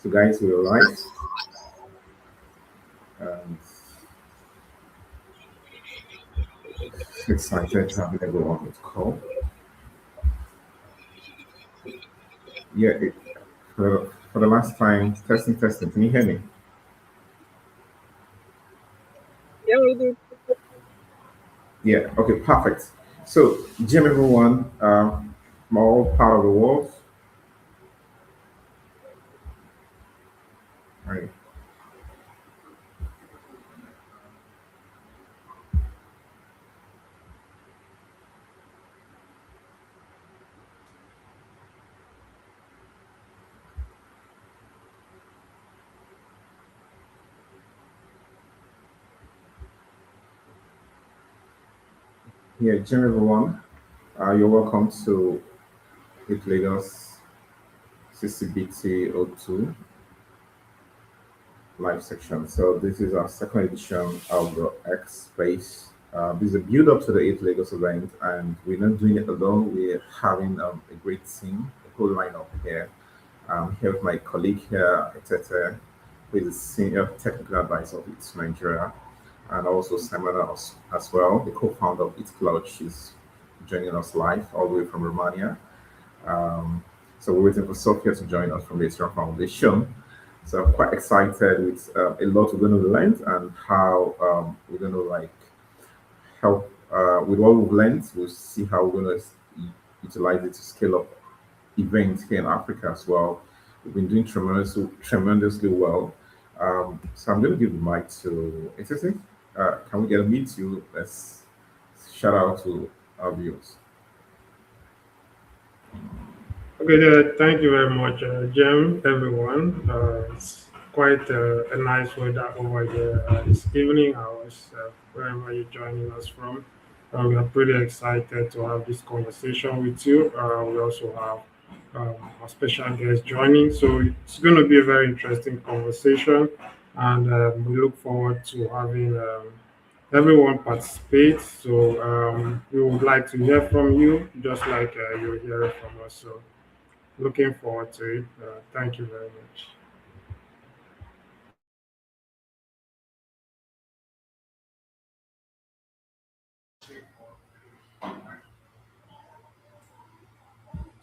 So, guys, we're live. And excited having everyone on the call. Yeah, for the last time, testing, testing. Can you hear me? Yeah, we do. Yeah. Okay. Perfect. So, Jim, everyone, from all part of the world. Right. Yeah, Jim, everyone. You're welcome to ETHLagos 60BT02 live section. So this is our second edition of the X Space. This is a build up to the ETHLagos event, and we're not doing it alone. We're having a great team, a whole lineup here. Here with my colleague here, Etete, who is a senior technical advisor of ETH Nigeria, and also Simon as well, the co-founder of ETHCluj. She's joining us live all the way from Romania. Um, so we're waiting for Sophia to join us from the Ethereum Foundation. So I'm quite excited with a lot we're going to learn and how we're going to like help with what we've learned. We'll see how we're going to utilize it to scale up events here in Africa as well. We've been doing tremendously well. So I'm going to give the mic to Etiti. Can we get a meet you? Let's shout out to our viewers. Okay, thank you very much, Jem, everyone. It's quite a nice weather over here this evening hours, wherever you're joining us from. We are pretty excited to have this conversation with you. We also have a special guest joining, so it's going to be a very interesting conversation, and we look forward to having everyone participate. So we would like to hear from you, just like you're hearing from us. So looking forward to it. Thank you very much.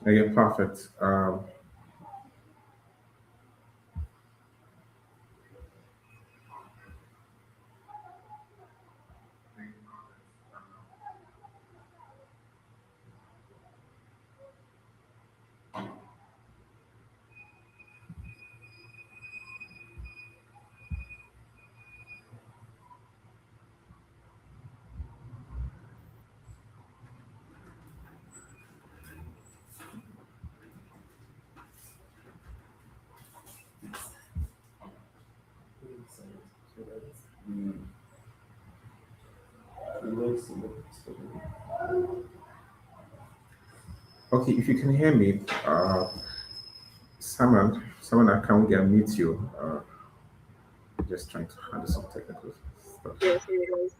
Yeah, perfect. Okay, if you can hear me, Simon, I can't get meet you. Just trying to handle some technical stuff. Yeah, sorry guys.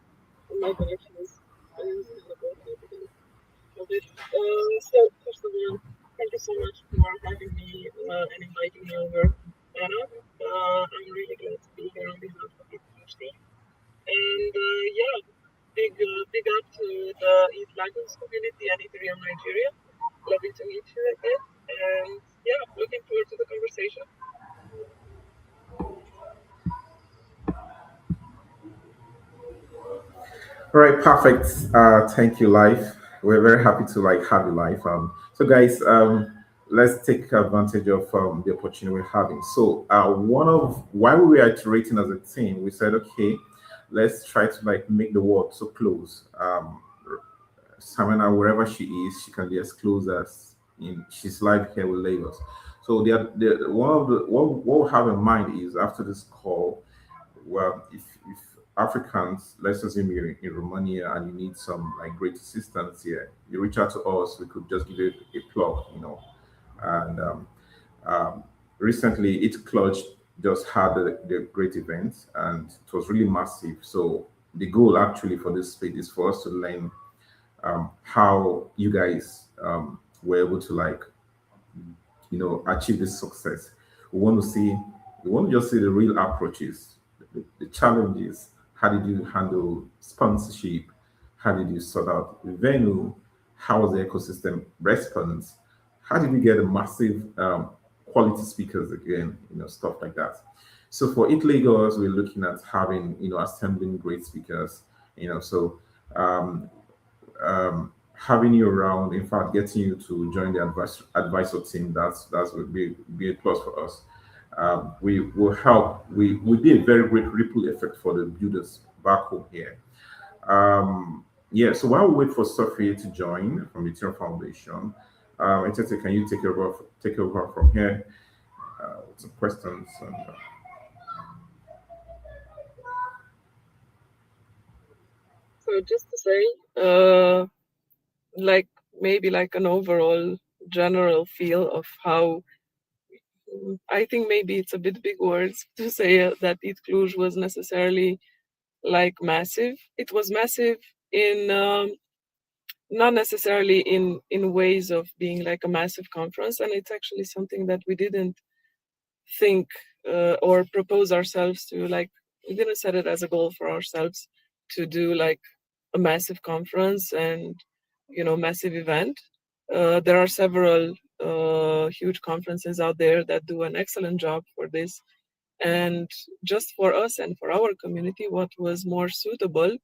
My connection is kind of bad. So first of all, thank you so much for having me and inviting me over. Anna. I'm really glad to be here on behalf of the PhD. And yeah, big up to the ETHLagos community and Ethereum Nigeria. Lovely to meet you again. And yeah, looking forward to the conversation. All right, perfect. Thank you, live. We're very happy to like have you live. So guys, let's take advantage of the opportunity we're having. So, one of why we were iterating as a team, we said, okay, let's try to like make the world so close. Samina, wherever she is, she can be as close as in she's live here with Lagos. So the one of the what we have in mind is after this call, well, if Africans, let's assume you're in Romania and you need some like great assistance here, you reach out to us. We could just give you a plug, you know. And um, recently, ETHCluj just had the great event, and it was really massive. So the goal actually for this space is for us to learn how you guys were able to like achieve this success. We want to see, we want to just see the real approaches, the challenges. How did you handle sponsorship? How did you sort out venue? How was the ecosystem response? How did you get a massive quality speakers again? Stuff like that. So for ETHLagos, we're looking at having, assembling great speakers. So um, having you around, in fact, getting you to join the advisor team, that's would be a plus for us. We will help. We be a very great ripple effect for the builders back home here. Yeah. So while we wait for Sophie to join from the Ethereum Foundation, Etete, can you take over from here with some questions? And, So just to say, like maybe like an overall general feel of how I think maybe it's a bit big words to say that ETHCluj was necessarily like massive. It was massive in not necessarily in ways of being like a massive conference, and it's actually something that we didn't think or propose ourselves to. Like, we didn't set it as a goal for ourselves to do like a massive conference and massive event. There are several huge conferences out there that do an excellent job for this, and just for us and for our community, what was more suitable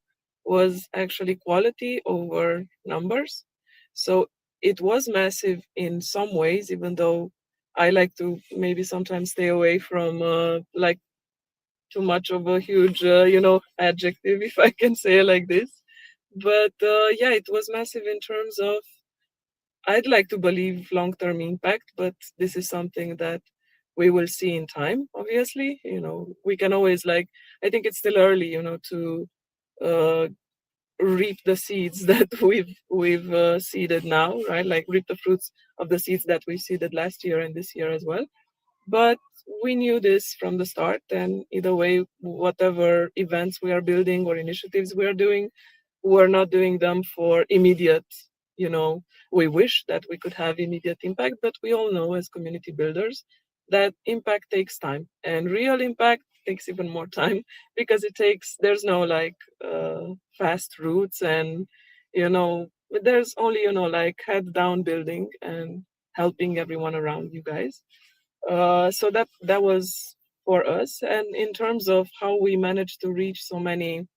was actually quality over numbers. So it was massive in some ways, even though I like to maybe sometimes stay away from like too much of a huge, adjective, if I can say it like this. But yeah, it was massive in terms of, I'd like to believe long-term impact, but this is something that we will see in time, obviously. We can always I think it's still early, to uh, reap the seeds that we've seeded now, right? Like reap the fruits of the seeds that we seeded last year and this year as well. But we knew this from the start, and either way, whatever events we are building or initiatives we are doing, we're not doing them for immediate, you know, we wish that we could have immediate impact, but we all know as community builders that impact takes time, and real impact takes even more time because there's no fast routes, and there's only like head down building and helping everyone around you guys. So that was for us. And in terms of how we managed to reach so many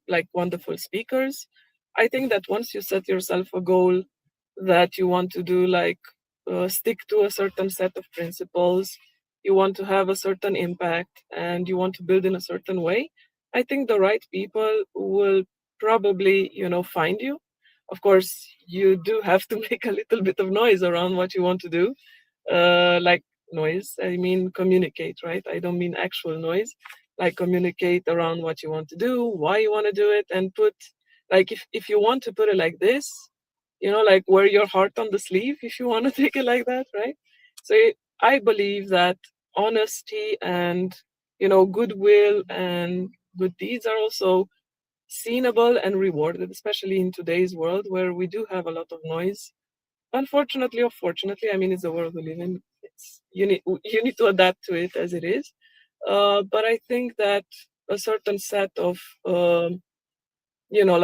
like wonderful speakers, I think that once you set yourself a goal that you want to do, stick to a certain set of principles, you want to have a certain impact, and you want to build in a certain way, I think the right people will probably find you. Of course, you do have to make a little bit of noise around what you want to do, like noise, I mean communicate, right? I don't mean actual noise. Like communicate around what you want to do, why you want to do it, and put, like, if you want to put it like this, like wear your heart on the sleeve, if you want to take it like that, right? So I believe that honesty and goodwill and good deeds are also seenable and rewarded, especially in today's world where we do have a lot of noise. Unfortunately or fortunately, I mean, it's the world we live in. You need to adapt to it as it is. But I think that a certain set of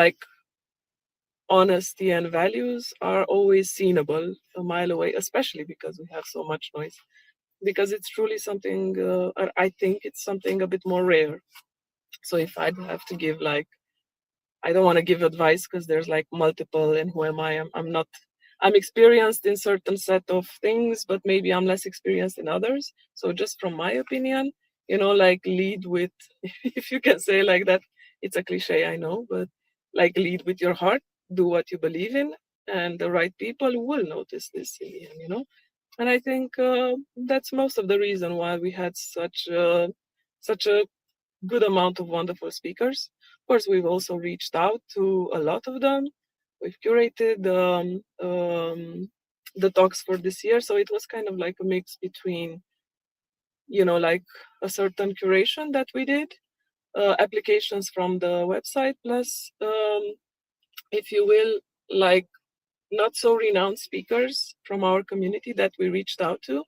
like honesty and values are always seenable a mile away, especially because we have so much noise. Because it's truly something. I think it's something a bit more rare. So if I'd have to give I don't want to give advice because there's like multiple, and who am I? I'm not. I'm experienced in certain set of things, but maybe I'm less experienced in others. So just from my opinion, like lead with, if you can say like that, it's a cliche, I know, but like lead with your heart, do what you believe in, and the right people will notice this in the end. And I think that's most of the reason why we had such a good amount of wonderful speakers. Of course, we've also reached out to a lot of them. We've curated the talks for this year, so it was kind of like a mix between, like a certain curation that we did, applications from the website, plus, if you will, like not so renowned speakers from our community that we reached out to.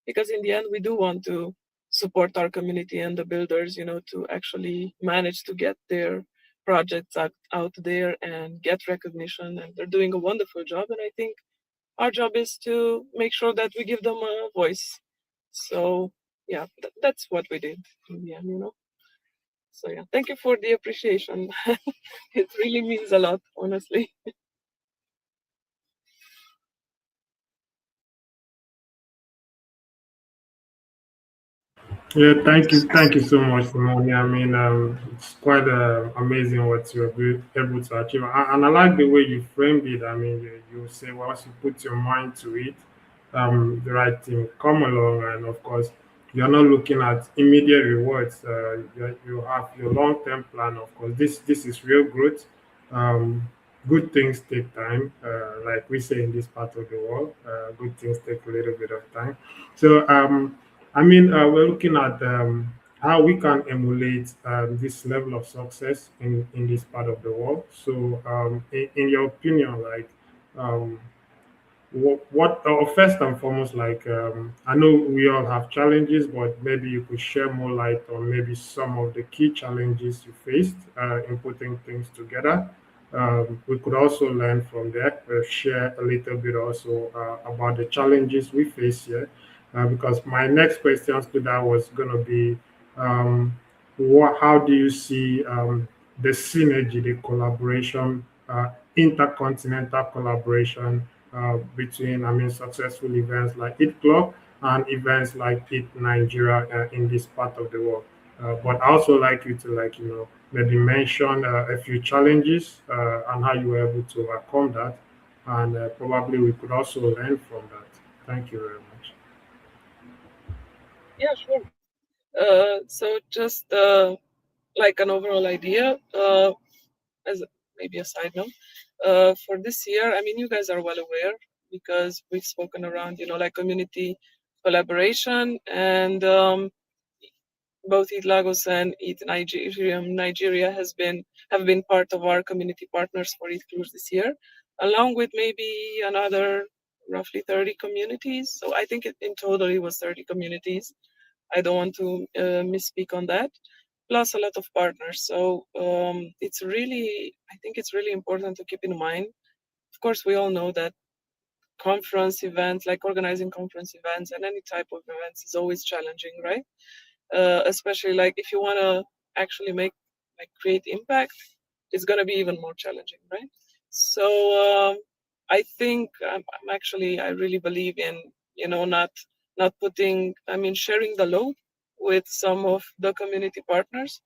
because in the end we do want to support our community and the builders, to actually manage to get their projects out there and get recognition, and they're doing a wonderful job, and I think our job is to make sure that we give them a voice. So yeah, that's what we did in the end. So yeah, thank you for the appreciation. It really means a lot, honestly. Yeah, thank you so much, Simone. I mean, it's quite amazing what you're able to achieve, and I like the way you framed it. I mean, you say once you put your mind to it, the right thing come along, and of course, you're not looking at immediate rewards. You have your long-term plan. Of course, this is real growth. Um, Good things take time, like we say in this part of the world. Good things take a little bit of time. So, I mean, we're looking at how we can emulate this level of success in this part of the world. So, in your opinion, like, um, first and foremost, like, I know we all have challenges, but maybe you could share more light on maybe some of the key challenges you faced in putting things together. We could also learn from there, share a little bit also about the challenges we face here, because my next question to that was going to be, how do you see the synergy, the collaboration, intercontinental collaboration between, I mean, successful events like ETHCluj and events like Nigeria in this part of the world. But I also like you to, like, maybe mention a few challenges and how you were able to overcome that, and probably we could also learn from that. Thank you very much. Yeah, sure. So just like an overall idea, as maybe a side note, for this year, I mean, you guys are well aware because we've spoken around, like community collaboration, and both ETHLagos and Nigeria have been part of our community partners for ETHCluj this year, along with maybe another roughly 30 communities. So I think in total it was 30 communities. I don't want to misspeak on that. Plus a lot of partners. So I think it's really important to keep in mind. Of course, we all know that conference events, like organizing conference events and any type of events, is always challenging, right? Especially like if you want to actually create impact, it's going to be even more challenging, right? So I think I really believe in not putting, I mean, sharing the load with some of the community partners,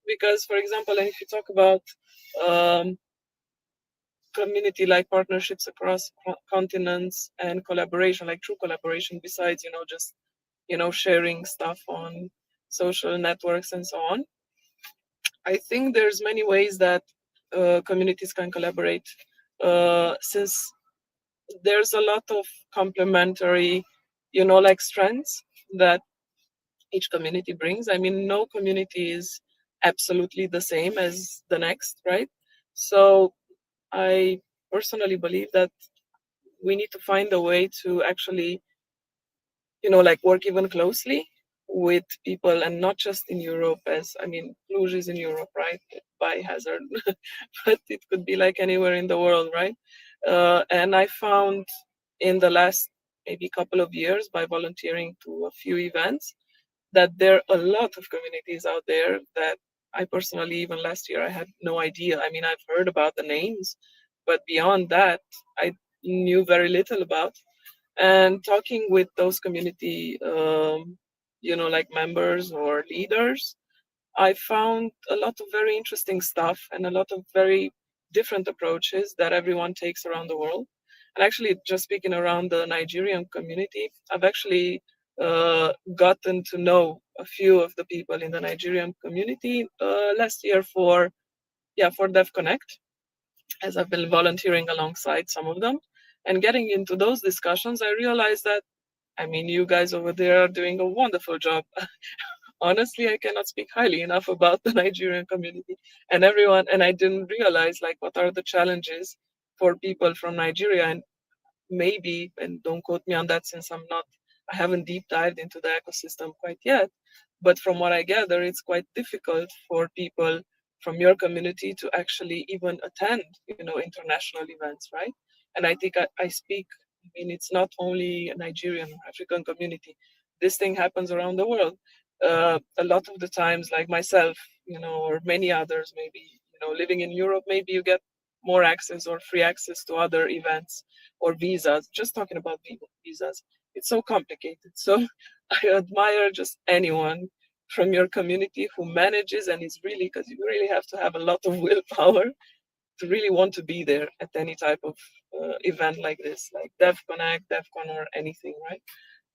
because for example, and if you talk about um, community like partnerships across continents and collaboration, like true collaboration, besides just sharing stuff on social networks and so on, I think there's many ways that communities can collaborate, since there's a lot of complementary like strengths that each community brings. I mean, no community is absolutely the same as the next, right? So I personally believe that we need to find a way to actually like work even closely with people, and not just in Europe, as I mean, Cluj is in Europe, right? By hazard, but it could be like anywhere in the world, right? And I found in the last maybe couple of years, by volunteering to a few events, that there are a lot of communities out there that I personally, even last year, I had no idea. I mean, I've heard about the names, but beyond that, I knew very little about. And talking with those community like members or leaders, I found a lot of very interesting stuff and a lot of very different approaches that everyone takes around the world. And actually, just speaking around the Nigerian community, I've actually gotten to know a few of the people in the Nigerian community last year for Dev Connect, as I've been volunteering alongside some of them. And getting into those discussions, I realized that, I mean, you guys over there are doing a wonderful job. Honestly, I cannot speak highly enough about the Nigerian community and everyone. And I didn't realize like what are the challenges for people from Nigeria. And maybe, and don't quote me on that since I'm not I haven't deep dived into the ecosystem quite yet, but from what I gather, it's quite difficult for people from your community to actually even attend, international events, right? And I think I speak, I mean, it's not only a Nigerian or African community. This thing happens around the world. A lot of the times, like myself, or many others, maybe, living in Europe, maybe you get more access or free access to other events or visas. Just talking about visas, it's so complicated. So I admire just anyone from your community who manages, and is really, because you really have to have a lot of willpower to really want to be there at any type of event like this, like DEF Connect, DEFCON, or anything, right?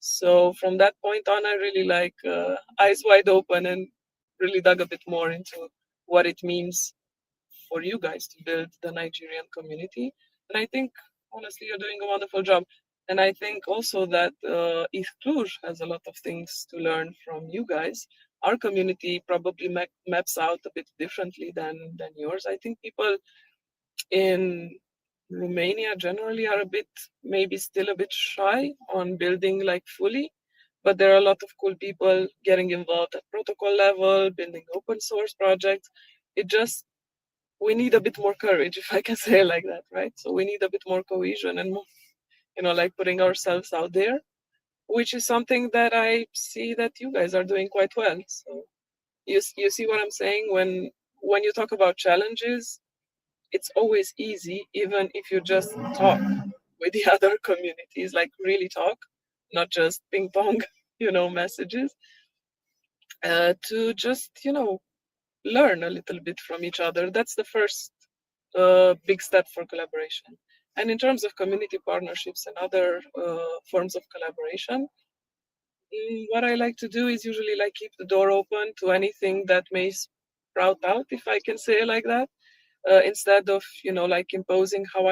So from that point on, I really like eyes wide open and really dug a bit more into what it means for you guys to build the Nigerian community. And I think, honestly, you're doing a wonderful job. And I think also that ETHCluj has a lot of things to learn from you guys. Our community probably maps out a bit differently than yours. I think people in Romania generally are a bit, maybe still a bit shy on building like fully, but there are a lot of cool people getting involved at protocol level, building open source projects. It just, we need a bit more courage, if I can say it like that, right? So we need a bit more cohesion and more, like putting ourselves out there, which is something that I see that you guys are doing quite well. So you see what I'm saying? When you talk about challenges, it's always easy, even if you just talk with the other communities, like really talk, not just ping pong, messages, to just, learn a little bit from each other. That's the first big step for collaboration. And in terms of community partnerships and other forms of collaboration, what I like to do is usually like keep the door open to anything that may sprout out, if I can say it like that, instead of like imposing how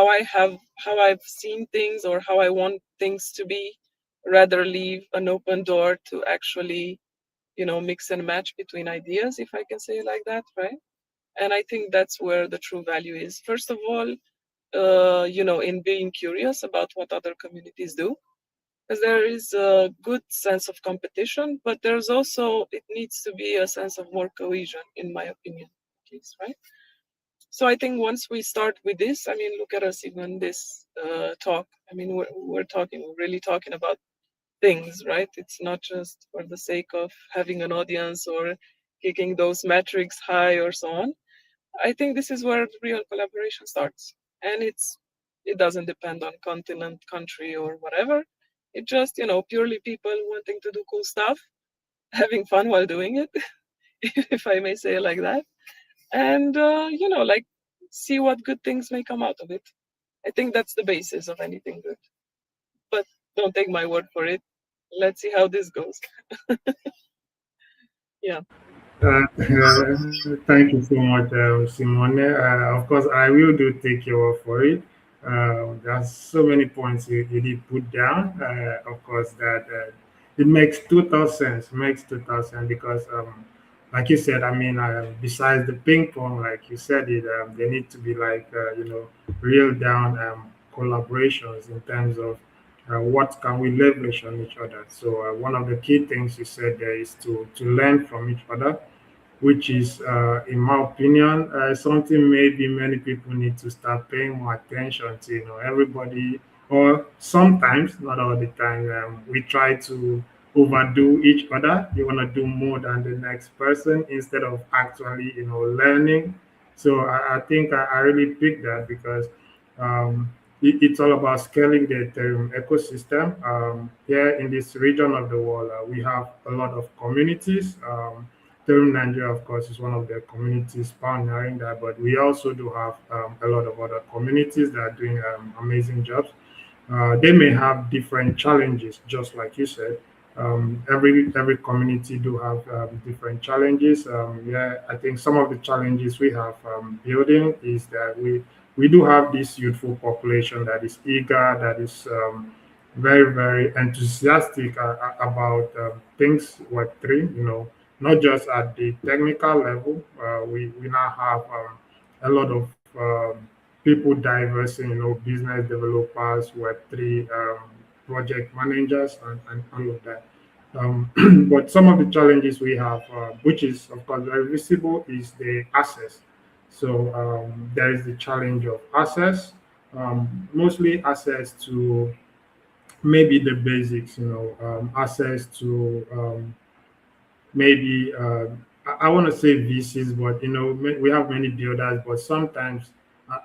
I've seen things or how I want things to be. Rather leave an open door to actually mix and match between ideas, if I can say it like that, right? And I think that's where the true value is. First of all, in being curious about what other communities do, because there is a good sense of competition, but there's also, it needs to be a sense of more cohesion, in my opinion, at least, right? So I think once we start with this, I mean, look at us even this talk. I mean, we're really talking about things, right? It's not just for the sake of having an audience or kicking those metrics high or so on. I think this is where real collaboration starts. And it doesn't depend on continent, country, or whatever. It just, purely people wanting to do cool stuff, having fun while doing it, if I may say it like that. And, like see what good things may come out of it. I think that's the basis of anything good. But don't take my word for it. Let's see how this goes. Yeah. Thank you so much, Simone. Of course, I will do take your word for it. There's so many points you did put down. Of course, that it makes total sense. Makes total sense because, like you said, I mean, besides the ping pong, like you said, it there need to be like real down collaborations in terms of what can we leverage on each other. So one of the key things you said there is to learn from each other, which is, in my opinion, something maybe many people need to start paying more attention to. Everybody, or sometimes, not all the time, we try to overdo each other. You want to do more than the next person instead of actually, learning. So I think I really picked that because it's all about scaling the Ethereum ecosystem. Here in this region of the world, we have a lot of communities. Ethereum Nigeria, of course, is one of the communities pioneering that, but we also do have a lot of other communities that are doing amazing jobs. They may have different challenges, just like you said. Every community do have different challenges. Yeah, I think some of the challenges we have building is that we do have this youthful population that is eager, that is very very enthusiastic about things Web3. Not just at the technical level. We now have a lot of people diverse in, business developers, Web3 project managers and all of that. But some of the challenges we have, which is of course very visible, is the access. So there is the challenge of access, mostly access to maybe the basics, access to maybe I want to say VCs, but we have many builders, but sometimes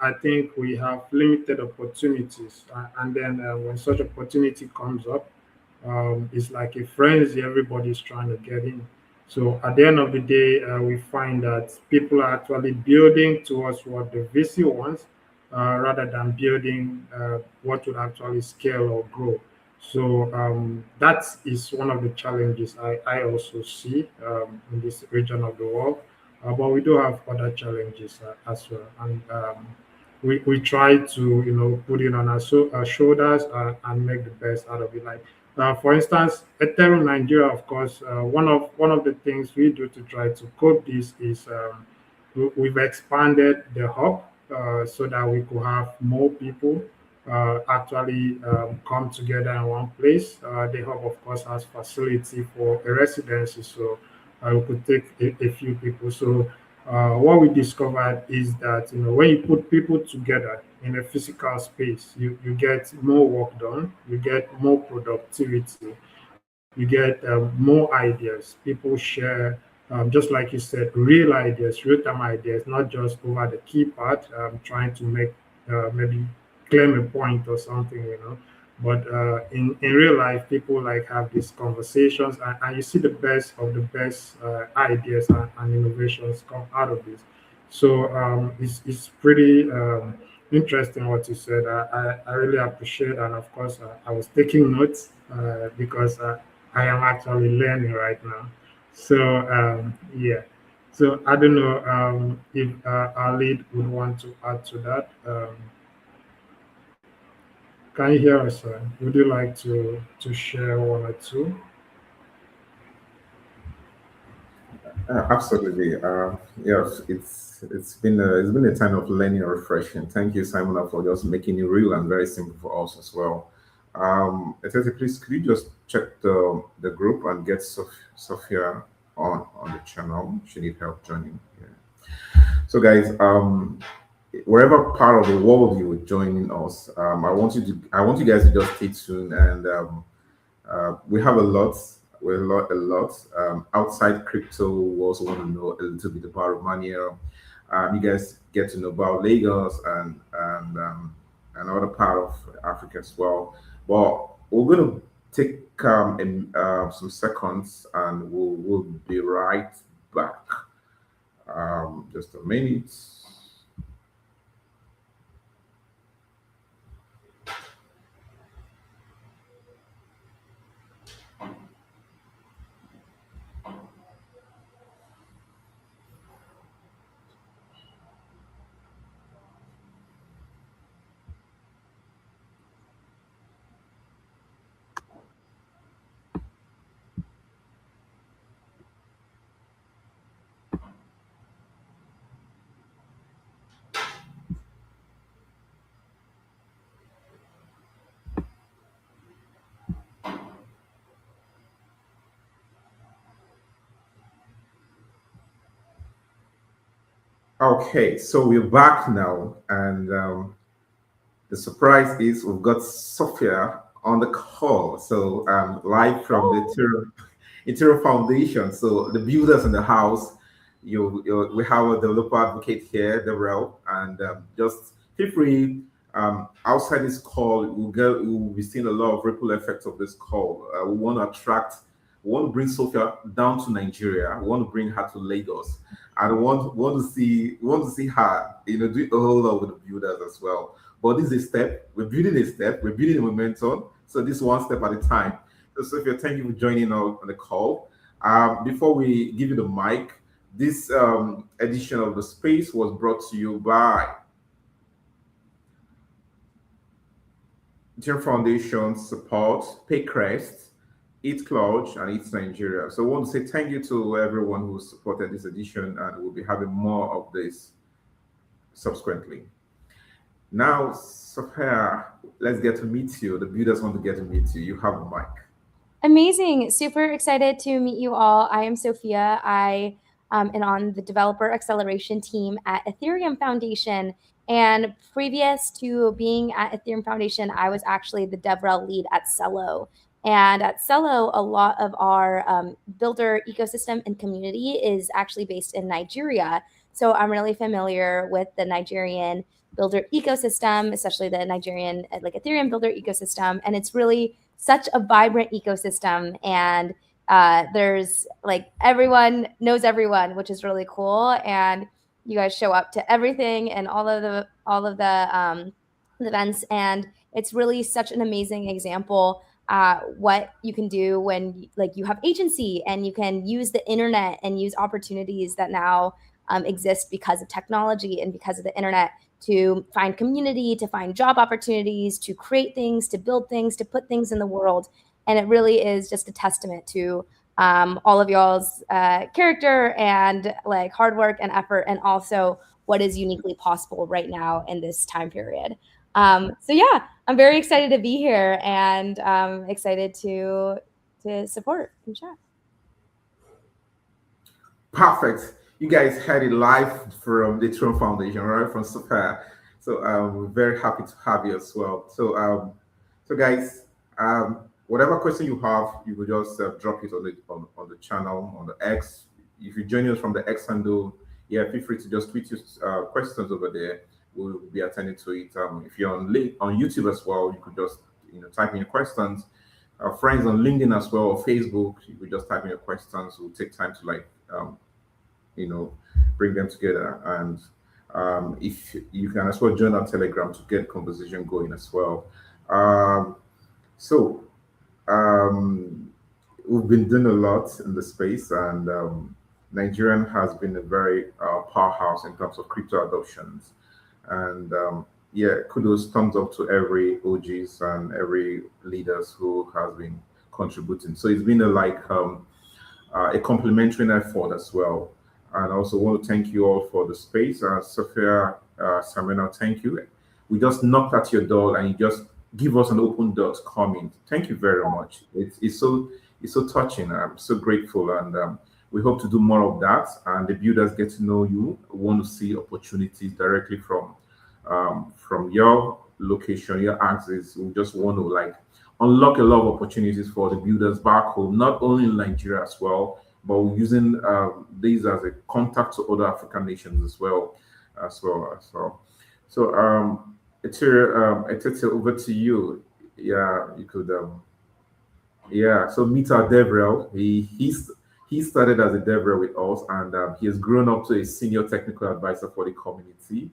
I think we have limited opportunities, and then when such opportunity comes up, it's like a frenzy. Everybody's trying to get in. So at the end of the day, we find that people are actually building towards what the VC wants, rather than building what would actually scale or grow. So that is one of the challenges I also see in this region of the world. But we do have other challenges as well. And we try to, put it on our shoulders and make the best out of it. Like, for instance, Ethereum Nigeria, of course, one of the things we do to try to cope this is we've expanded the hub so that we could have more people actually come together in one place. The hub, of course, has facility for a residency, so we could take a few people. So what we discovered is that when you put people together in a physical space, you get more work done, you get more productivity, you get more ideas. People share, just like you said, real ideas, real time ideas, not just over the keypad, trying to make maybe claim a point or something, But in real life, people like have these conversations, and you see the best of the best ideas and innovations come out of this. So it's pretty interesting what you said. I really appreciate, and of course, I was taking notes because I am actually learning right now. So yeah. So I don't know if our lead would want to add to that. Can you hear us, sir? Would you like to share one or two? Absolutely. Yes, it's been a time of learning and refreshing. Thank you, Simon, for just making it real and very simple for us as well. Etete, please, could you just check the group and get Sophia on the channel? She need help joining. Yeah. So, guys, wherever part of the world you're joining us, I want you guys to just stay tuned, and we have a lot. A lot. Outside crypto, we also want to know a little bit about Romania. You guys get to know about Lagos and another part of Africa as well. But we're going to take some seconds, and we'll be right back. Just a minute. Okay, so we're back now, and the surprise is we've got Sophia on the call. So live from the Ethereum Foundation. So the builders in the house, we have a developer advocate here, Devrel, and just feel free. Outside this call, we'll be seeing a lot of ripple effects of this call. We want to bring Sophia down to Nigeria. We want to bring her to Lagos, and we want to see her, do a whole lot with the builders as well. But this is a step. We're building a step. We're building a momentum. So this one step at a time. So Sophia, thank you for joining us on the call. Before we give you the mic, this edition of the space was brought to you by Ethereum Foundation Support, Paycrest, ETHCluj, and It's Nigeria. So I want to say thank you to everyone who supported this edition, and we'll be having more of this subsequently. Now, Sophia, let's get to meet you. The builders want to get to meet you. You have a mic. Amazing. Super excited to meet you all. I am Sophia. I am on the developer acceleration team at Ethereum Foundation. And previous to being at Ethereum Foundation, I was actually the DevRel lead at Cello. And at Cello, a lot of our builder ecosystem and community is actually based in Nigeria. So I'm really familiar with the Nigerian builder ecosystem, especially the Nigerian like Ethereum builder ecosystem. And it's really such a vibrant ecosystem, and there's like everyone knows everyone, which is really cool. And you guys show up to everything and all of the events, and it's really such an amazing example what you can do when like you have agency and you can use the internet and use opportunities that now exist because of technology and because of the internet to find community, to find job opportunities, to create things, to build things, to put things in the world. And it really is just a testament to all of y'all's character and like hard work and effort, and also what is uniquely possible right now in this time period. So yeah, I'm very excited to be here and excited to support and chat. Perfect. You guys had it live from the Throne Foundation, right? From Sophia. So we're very happy to have you as well. So guys, whatever question you have, you will just drop it on the channel on the X. If you're joining us from the X handle, yeah, feel free to just tweet your questions over there. We'll be attending to it. If you're on YouTube as well, you could just type in your questions. Our friends on LinkedIn as well or Facebook, you could just type in your questions. We'll take time to you know, bring them together. And if you can as well join our Telegram to get conversation going as well. So we've been doing a lot in the space, and Nigerian has been a very powerhouse in terms of crypto adoptions. And yeah, kudos, thumbs up to every OGs and every leaders who has been contributing. So it's been a complementary effort as well. And I also want to thank you all for the space. Sophia, Samina, thank you. We just knocked at your door and you just give us an open door to come in. Thank you very much. It's so touching. I'm so grateful, and we hope to do more of that. And the builders get to know you, want to see opportunities directly from your location, your access. We just want to unlock a lot of opportunities for the builders back home, not only in Nigeria as well, but we're using these as a contact to other African nations as well. So, Etete, over to you. Yeah, you could. Yeah, so meet our DevRel. He started as a DevRel with us, and he has grown up to a senior technical advisor for the community.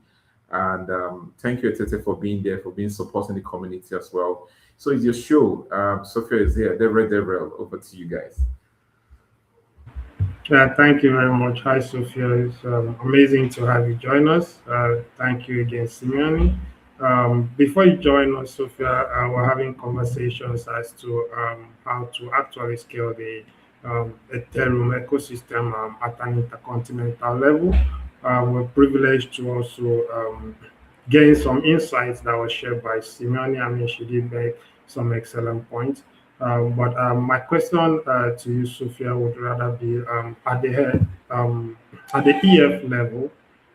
And thank you, Etete, for being there, for being supporting the community as well. So it's your show. Sophia is here. DevRel, over to you guys. Yeah, thank you very much. Hi, Sophia. It's amazing to have you join us. Thank you again, Simeone. Before you join us, Sophia, we're having conversations as to how to actually scale the Ethereum ecosystem at an intercontinental level. We're privileged to also gain some insights that were shared by Simeone. I mean, she did make some excellent points. But my question to you, Sophia, would rather be at the head, at the EF level.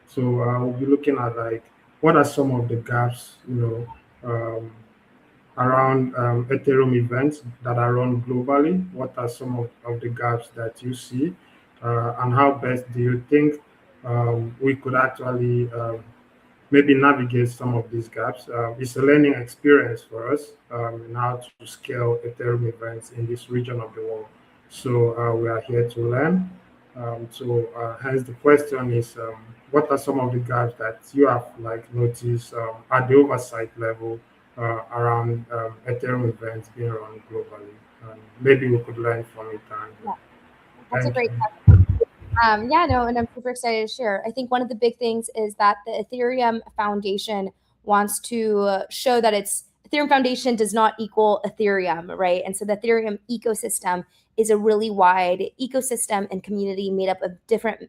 So we'll be looking at what are some of the gaps, around Ethereum events that are run globally. What are some of the gaps that you see, and how best do you think we could actually maybe navigate some of these gaps? It's a learning experience for us in how to scale Ethereum events in this region of the world. So we are here to learn. Hence the question is, what are some of the gaps that you have noticed at the oversight level around Ethereum events being run globally? Maybe we could learn from it. Yeah, that's a great question. Yeah, no, and I'm super excited to share. I think one of the big things is that the Ethereum Foundation wants to show that it's Ethereum Foundation does not equal Ethereum, right? And so the Ethereum ecosystem is a really wide ecosystem and community made up of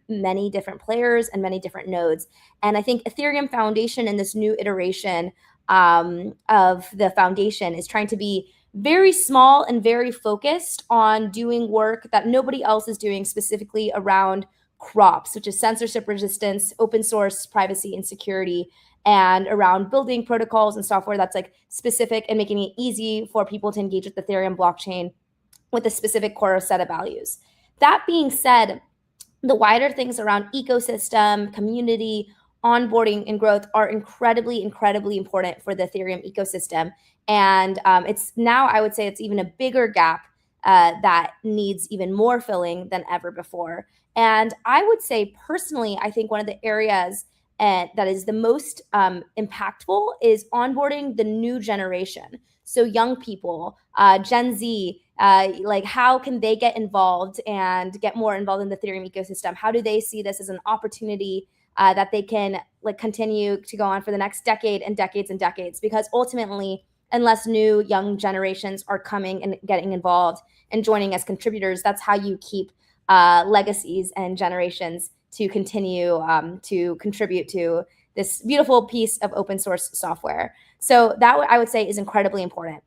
many different players and many different nodes. And I think Ethereum Foundation in this new iteration of the foundation is trying to be very small and very focused on doing work that nobody else is doing, specifically around crops, which is censorship resistance, open source, privacy, and security, and around building protocols and software that's like specific and making it easy for people to engage with the Ethereum blockchain with a specific core set of values. That being said, the wider things around ecosystem, community, onboarding, and growth are incredibly, incredibly important for the Ethereum ecosystem. And it's now, I would say, it's even a bigger gap that needs even more filling than ever before. And I would say personally, I think one of the areas that is the most impactful is onboarding the new generation. So young people, Gen Z, like how can they get involved and get more involved in the Ethereum ecosystem? How do they see this as an opportunity that they can like continue to go on for the next decade and decades and decades? Because ultimately, unless new young generations are coming and getting involved and joining as contributors, that's how you keep legacies and generations to continue to contribute to this beautiful piece of open source software. So that I would say is incredibly important.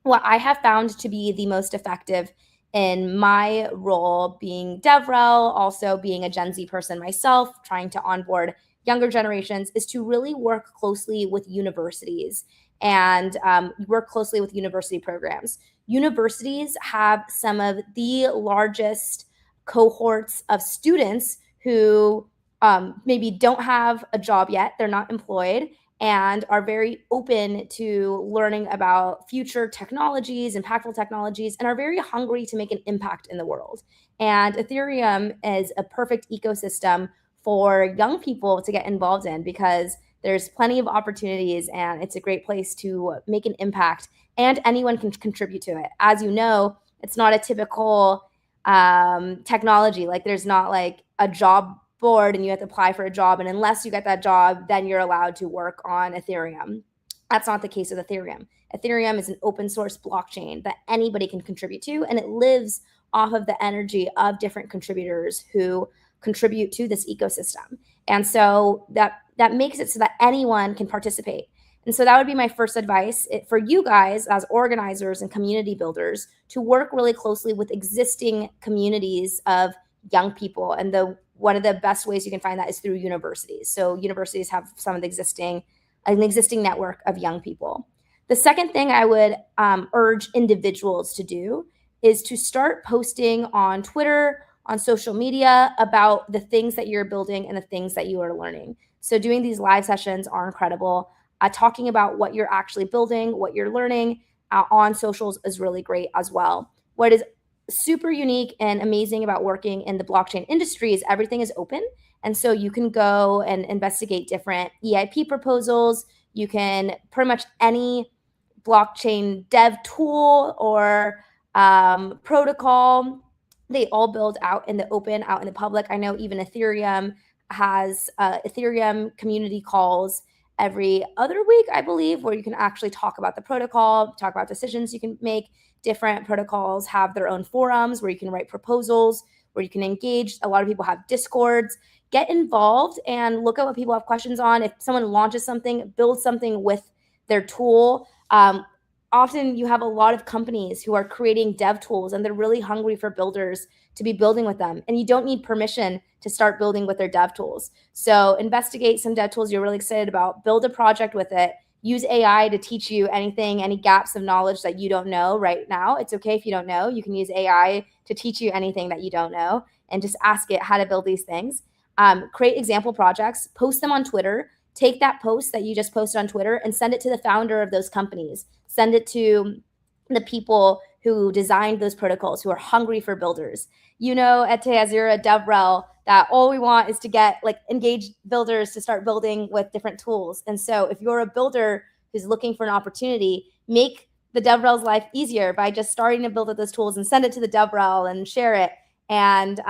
What I have found to be the most effective in my role being DevRel, also being a Gen Z person myself, trying to onboard younger generations, is to really work closely with universities and work closely with university programs. Universities have some of the largest cohorts of students who maybe don't have a job yet, they're not employed, and are very open to learning about future technologies, impactful technologies, and are very hungry to make an impact in the world. And Ethereum is a perfect ecosystem for young people to get involved in because there's plenty of opportunities and it's a great place to make an impact, and anyone can contribute to it. As you know, it's not a typical technology. Like there's not like a job board and you have to apply for a job, and unless you get that job, then you're allowed to work on Ethereum. That's not the case with Ethereum. Ethereum is an open source blockchain that anybody can contribute to, and it lives off of the energy of different contributors who contribute to this ecosystem. And so that makes it so that anyone can participate. And so that would be my first advice for you guys as organizers and community builders, to work really closely with existing communities of young people. And one of the best ways you can find that is through universities. So universities have some of the an existing network of young people. The second thing I would urge individuals to do is to start posting on Twitter, on social media, about the things that you're building and the things that you are learning. So doing these live sessions are incredible. Talking about what you're actually building, what you're learning on socials is really great as well. What is super unique and amazing about working in the blockchain industry is everything is open. And so you can go and investigate different EIP proposals. You can pretty much any blockchain dev tool or protocol, they all build out in the open, out in the public. I know even Ethereum has Ethereum community calls every other week, I believe, where you can actually talk about the protocol, talk about decisions you can make. Different protocols have their own forums where you can write proposals, where you can engage. A lot of people have Discords. Get involved and look at what people have questions on. If someone launches something, build something with their tool. Often you have a lot of companies who are creating dev tools and they're really hungry for builders to be building with them. And you don't need permission to start building with their dev tools. So investigate some dev tools you're really excited about, build a project with it, use AI to teach you anything, any gaps of knowledge that you don't know right now. It's okay if you don't know. You can use AI to teach you anything that you don't know and just ask it how to build these things. Create example projects, post them on Twitter. Take that post that you just posted on Twitter and send it to the founder of those companies. Send it to the people who designed those protocols, who are hungry for builders. You know, at Azure, DevRel, that all we want is to get engaged builders to start building with different tools. And so if you're a builder who's looking for an opportunity, make the DevRel's life easier by just starting to build with those tools and send it to the DevRel and share it. And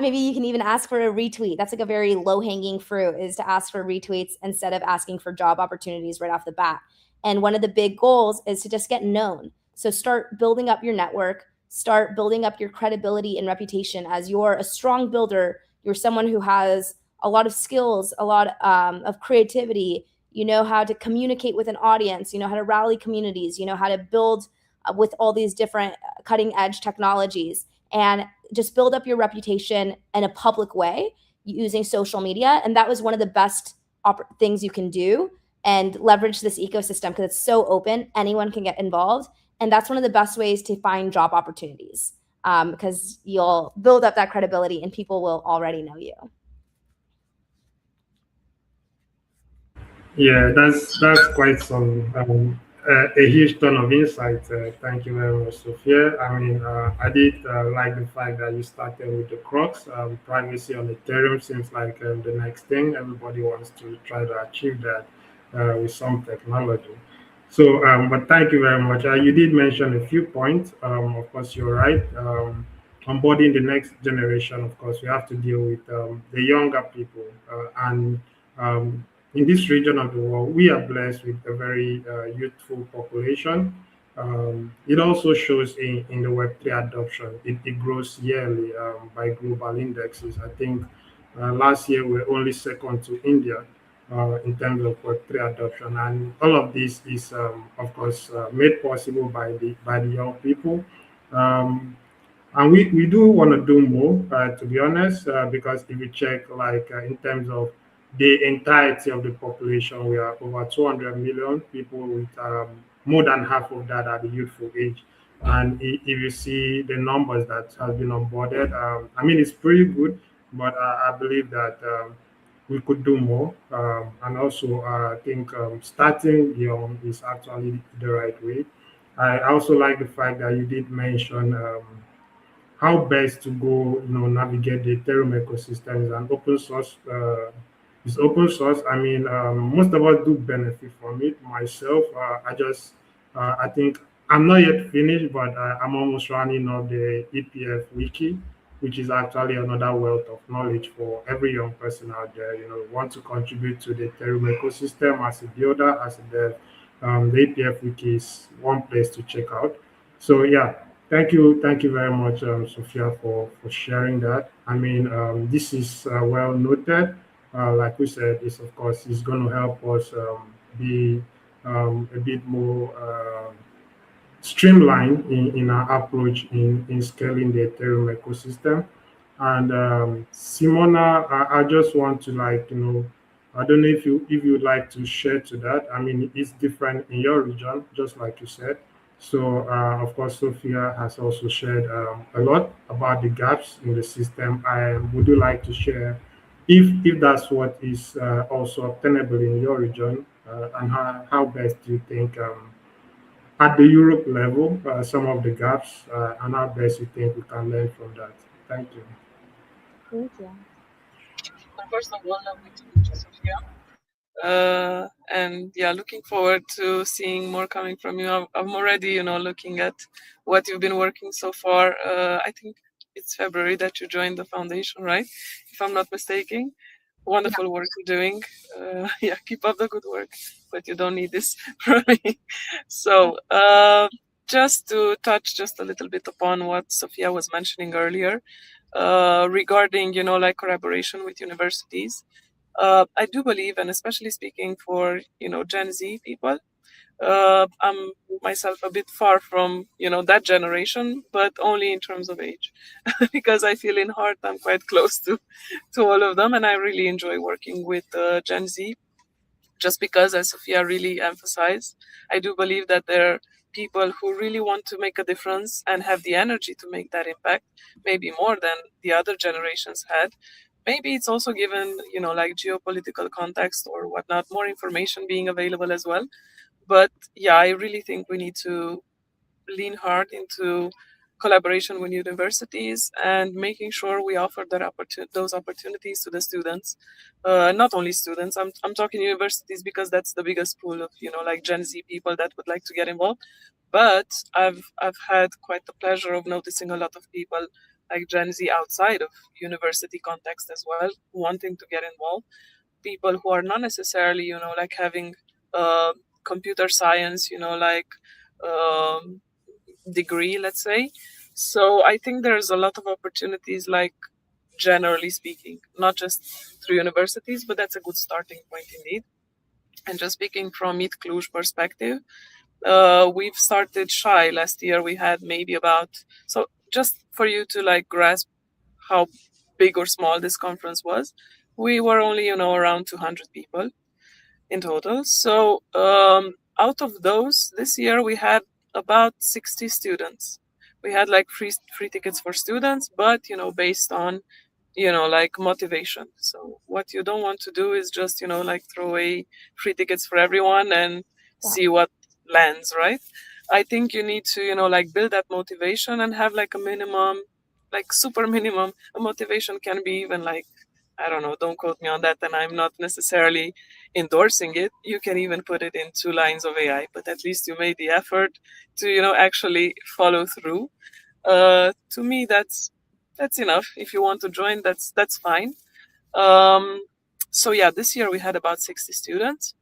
maybe you can even ask for a retweet. That's a very low-hanging fruit, is to ask for retweets instead of asking for job opportunities right off the bat. And one of the big goals is to just get known. So start building up your network, start building up your credibility and reputation as you're a strong builder. You're someone who has a lot of skills, a lot of creativity. You know how to communicate with an audience, you know how to rally communities, you know how to build with all these different cutting edge technologies, and just build up your reputation in a public way using social media. And that was one of the best things you can do, and leverage this ecosystem because it's so open. Anyone can get involved. And that's one of the best ways to find job opportunities, because you'll build up that credibility and people will already know you. Yeah, that's quite some a huge ton of insight. Thank you very much, Sophia. I mean, I did like the fact that you started with the crux. Privacy on Ethereum seems like the next thing. Everybody wants to try to achieve that with some technology. So, but thank you very much. You did mention a few points. Of course, you're right. Onboarding the next generation, of course, we have to deal with the younger people and in this region of the world, we are blessed with a very youthful population. It also shows in the Web3 adoption. It grows yearly by global indexes. I think last year we were only second to India in terms of Web3 adoption. And all of this is, of course, made possible by the young people. Um, and we do want to do more, to be honest, because if you check, like in terms of the entirety of the population, we are over 200 million people with more than half of that at the youthful age. And if you see the numbers that have been onboarded, I mean, it's pretty good, but I believe that we could do more. And also, I think starting young is actually the right way. I also like the fact that you did mention how best to go, navigate the Ethereum ecosystem is an open source. It's open source. I mean, most of us do benefit from it. Myself, I think I'm not yet finished, but I'm almost running on the EPF wiki, which is actually another wealth of knowledge for every young person out there. Want to contribute to the Ethereum ecosystem as a builder, as a dev. The EPF wiki is one place to check out. So yeah, thank you very much, Sophia, for sharing that. I mean, this is well noted. Like we said, this of course is going to help us be a bit more streamlined in our approach in scaling the Ethereum ecosystem. And Simona, I just want to I don't know if you'd like to share to that. I mean, it's different in your region, just like you said. So, of course, Sophia has also shared a lot about the gaps in the system. Would you like to share if that's what is also obtainable in your region, and how best do you think at the Europe level some of the gaps, and how best you think we can learn from that? Thank you. Thank you. First of all, lovely to meet you, Sophia. And yeah, looking forward to seeing more coming from you. I'm already, looking at what you've been working so far. I think it's February that you joined the foundation, right? If I'm not mistaken. Wonderful work you're doing. Yeah, keep up the good work, but you don't need this from me. So just to touch just a little bit upon what Sophia was mentioning earlier regarding, like collaboration with universities. I do believe, and especially speaking for, Gen Z people, I'm myself a bit far from, that generation, but only in terms of age, because I feel in heart I'm quite close to all of them, and I really enjoy working with Gen Z, just because, as Sophia really emphasized, I do believe that there are people who really want to make a difference and have the energy to make that impact, maybe more than the other generations had. Maybe it's also given, like geopolitical context or whatnot, more information being available as well. But yeah, I really think we need to lean hard into collaboration with universities and making sure we offer those opportunities to the students. Not only students, I'm talking universities because that's the biggest pool of, like Gen Z people that would like to get involved. But I've had quite the pleasure of noticing a lot of people like Gen Z outside of university context as well, wanting to get involved. People who are not necessarily, like having computer science, degree, let's say. So I think there's a lot of opportunities, like generally speaking, not just through universities, but that's a good starting point indeed. And just speaking from ETHCluj perspective, we've started shy. Last year we had maybe so just for you to like grasp how big or small this conference was, we were only, around 200 people in total. So out of those, this year we had about 60 students. We had like free tickets for students, but based on like motivation. So what you don't want to do is just like throw away free tickets for everyone and see what lands, right? I think you need to like build that motivation and have like a minimum, like super minimum. A motivation can be even like, I don't know, don't quote me on that, and I'm not necessarily endorsing it. You can even put it in 2 lines of AI, but at least you made the effort to actually follow through. To me, that's enough. If you want to join, that's fine. So yeah, this year we had about 60 students.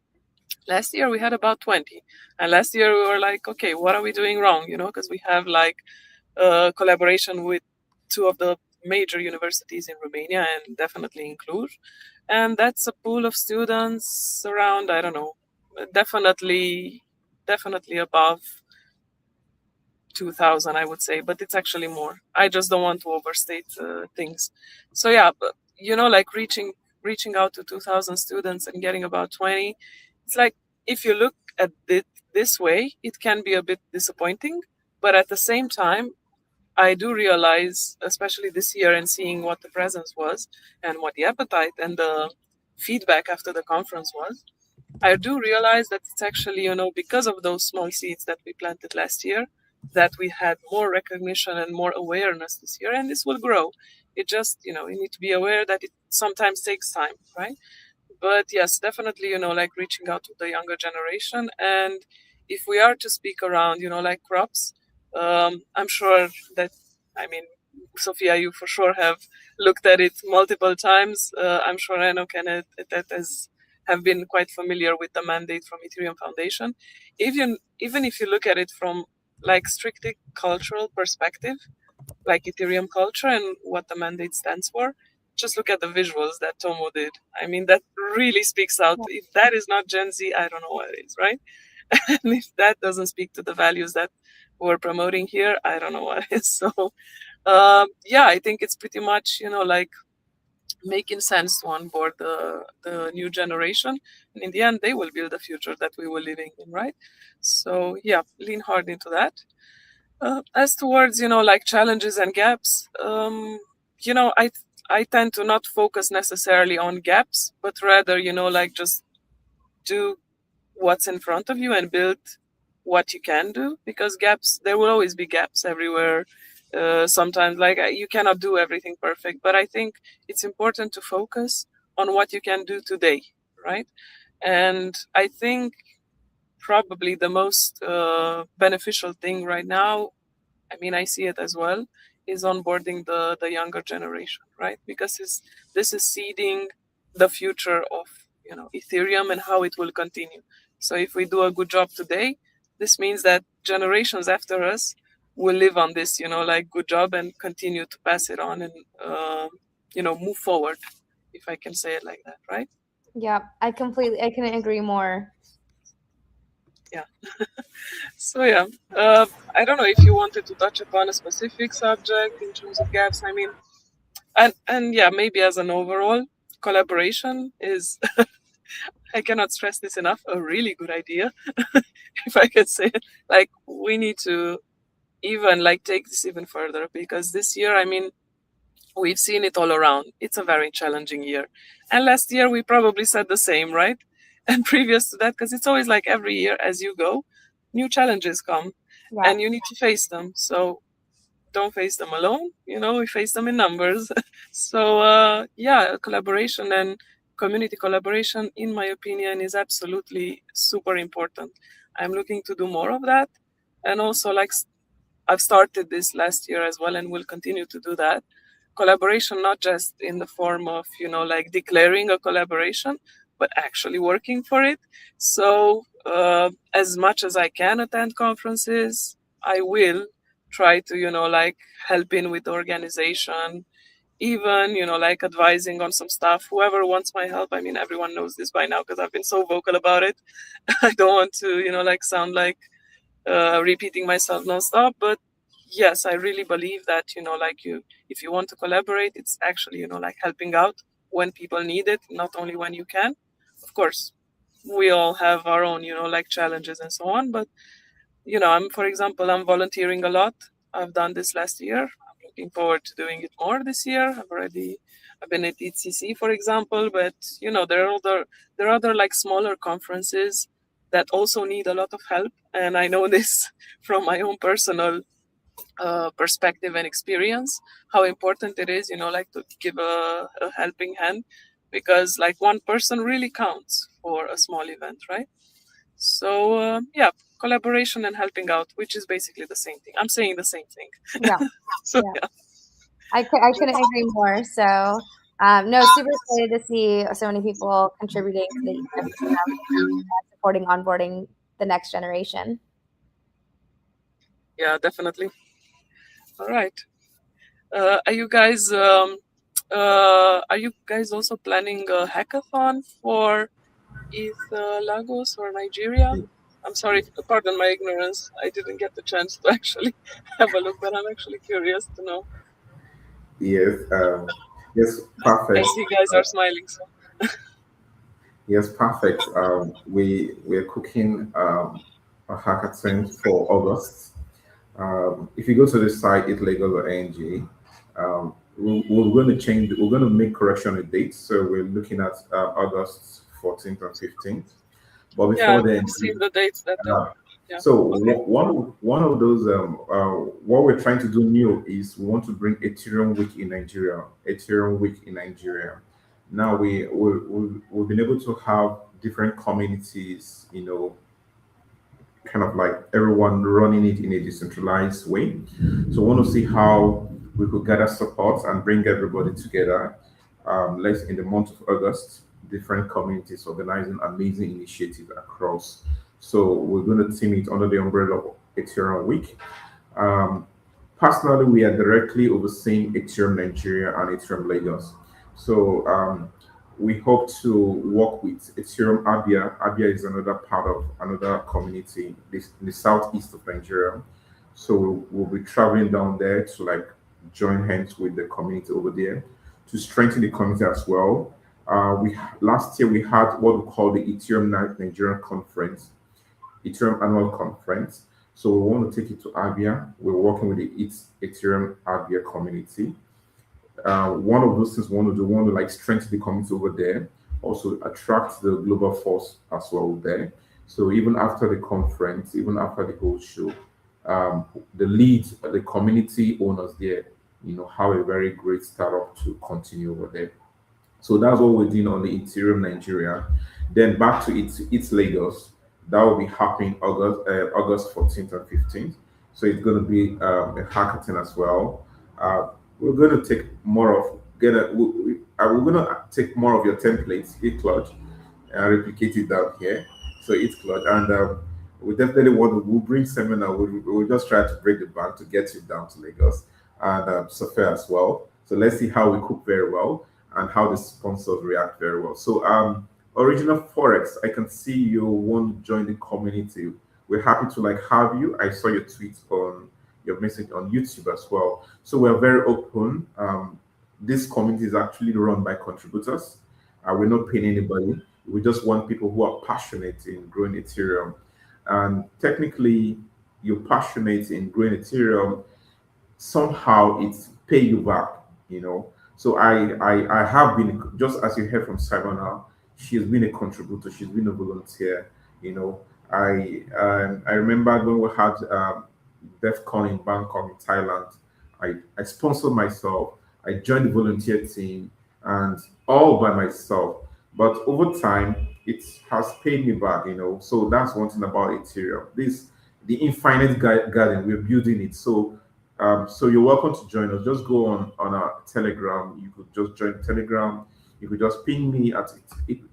Last year we had about 20, and last year we were like, okay, what are we doing wrong? Because we have like collaboration with 2 of the major universities in Romania and definitely in Cluj, and that's a pool of students around, I don't know, definitely above 2,000, I would say, but it's actually more. I just don't want to overstate things. So yeah, but like reaching out to 2,000 students and getting about 20, it's like, if you look at it this way, it can be a bit disappointing, but at the same time, I do realize, especially this year, and seeing what the presence was and what the appetite and the feedback after the conference was, I do realize that it's actually, because of those small seeds that we planted last year, that we had more recognition and more awareness this year, and this will grow. It just, you need to be aware that it sometimes takes time, right? But yes, definitely, like reaching out to the younger generation. And if we are to speak around, like crops, I'm sure that, I mean, Sophia, you for sure have looked at it multiple times. I'm sure Enoch and that have been quite familiar with the mandate from Ethereum Foundation. Even if you look at it from like strictly cultural perspective, like Ethereum culture and what the mandate stands for, just look at the visuals that Tomo did. I mean, that really speaks out. If that is not Gen Z, I don't know what is, right? And if that doesn't speak to the values that we're promoting here, I don't know what is. So yeah, I think it's pretty much, like making sense to onboard the new generation. And in the end, they will build the future that we were living in, right? So yeah, lean hard into that. As towards, like challenges and gaps, I tend to not focus necessarily on gaps, but rather, like just do what's in front of you and build what you can do, because gaps, there will always be gaps everywhere. Sometimes, like, you cannot do everything perfect, but I think it's important to focus on what you can do today, right? And I think probably the most beneficial thing right now, I mean, I see it as well, is onboarding the younger generation, right? Because this is seeding the future of Ethereum and how it will continue. So if we do a good job today, this means that generations after us will live on this, like good job, and continue to pass it on and move forward, if I can say it like that, right? Yeah, I couldn't agree more. Yeah. So yeah, I don't know if you wanted to touch upon a specific subject in terms of gaps. I mean, and yeah, maybe as an overall, collaboration is I cannot stress this enough, a really good idea. If I could say it. Like, we need to even like take this even further, because this year, I mean, we've seen it all around. It's a very challenging year, and last year we probably said the same, right? And previous to that, because it's always like every year as you go, new challenges come, and you need to face them. So don't face them alone, we face them in numbers. So yeah, collaboration and community collaboration, in my opinion, is absolutely super important. I'm looking to do more of that, and also, like, I've started this last year as well, and will continue to do that. Collaboration, not just in the form of like declaring a collaboration, but actually working for it. So as much as I can attend conferences, I will try to, like help in with the organization, even, like advising on some stuff. Whoever wants my help, I mean, everyone knows this by now because I've been so vocal about it. I don't want to, like sound like repeating myself nonstop, but yes, I really believe that, like if you want to collaborate, it's actually, like helping out when people need it, not only when you can. Of course, we all have our own, like challenges and so on, but for example, I'm volunteering a lot. I've done this last year. I'm looking forward to doing it more this year. I've been at ETCC, for example, but there are other like smaller conferences that also need a lot of help. And I know this from my own personal perspective and experience, how important it is, like to give a helping hand, because like one person really counts for a small event, right? So yeah, collaboration and helping out, which is basically the same thing. I'm saying the same thing. Yeah. So yeah. I couldn't agree more. So no, super excited to see so many people contributing to the ecosystem, supporting onboarding the next generation. Yeah, definitely. All right. Are you guys also planning a hackathon for ETHLagos or Nigeria? I'm sorry, pardon my ignorance. I didn't get the chance to actually have a look, but I'm actually curious to know. Yes, yes, I perfect. see you guys are smiling. So Yes, perfect. We're cooking a hackathon for August. If you go to the site ETHLagos.ng, we're going to change. We're going to make correction of dates. So we're looking at August 14th and 15th. But yeah, before then, I've seen the dates that. Yeah. so Okay. one of those what we're trying to do new is we want to bring Ethereum Week in Nigeria. Ethereum Week in Nigeria. Now we've been able to have different communities, kind of like everyone running it in a decentralized way. So we want to see how we could gather support and bring everybody together. Let's in the month of August, different communities organizing amazing initiatives across. So we're going to team it under the umbrella of Ethereum Week. Um, Personally, we are directly overseeing Ethereum Nigeria and Ethereum Lagos. So we hope to work with Ethereum Abia. Abia is another part of another community in the southeast of Nigeria. So we'll be traveling down there to like join hands with the community over there to strengthen the community as well. We last year we had what we call the Ethereum Nigerian Conference, Ethereum Annual Conference. So we want to take it to Abia. We're working with the Ethereum Abia community. One of those things we want to like strengthen the community over there, also attract the global force as well there. So even after the conference, even after the whole show, the leads, the community owners there, have a very great startup to continue over there. So that's what we're doing on the Ethereum Nigeria. Then back to its Lagos. That will be happening August 14th and 15th. So it's going to be a hackathon as well. We're going to take more of we're going to take more of your templates, ETHCluj, and replicate it down here. So ETHCluj, and we definitely we'll bring seminar. We'll just try to break the bank to get you down to Lagos and Sophia as well. So let's see how we cook very well and how the sponsors react very well. So Original Forex, I can see you want to join the community. We're happy to like have you. I saw your tweet on your message on YouTube as well. So we're very open. This community is actually run by contributors. We're not paying anybody. We just want people who are passionate in growing Ethereum. And technically, you're passionate in growing Ethereum, somehow it's pay you back. So I have been, just as you heard from Simona, she has been a contributor, she's been a volunteer. I remember when we had DEFCON in Bangkok in Thailand. I sponsored myself. I joined the volunteer team and all by myself. But over time, it has paid me back. So that's one thing about Ethereum. The infinite garden, we're building it. So you're welcome to join us. Just go on our Telegram. You could just join Telegram. You could just ping me at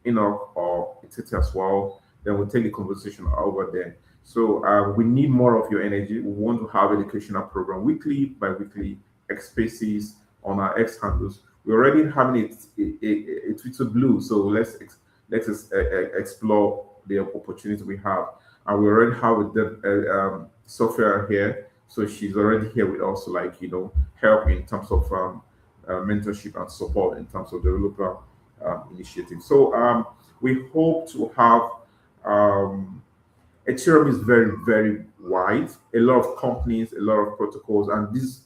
Enoch or Titi as well. Then we'll take the conversation over there. So we need more of your energy. We want to have educational program weekly by weekly X spaces on our X handles. We're already having a Twitter blue, so let's explore the opportunity we have. And we already have software here, so she's already here with us to help in terms of mentorship and support in terms of developer initiative. So we hope to have Ethereum is very, very wide. A lot of companies, a lot of protocols, and these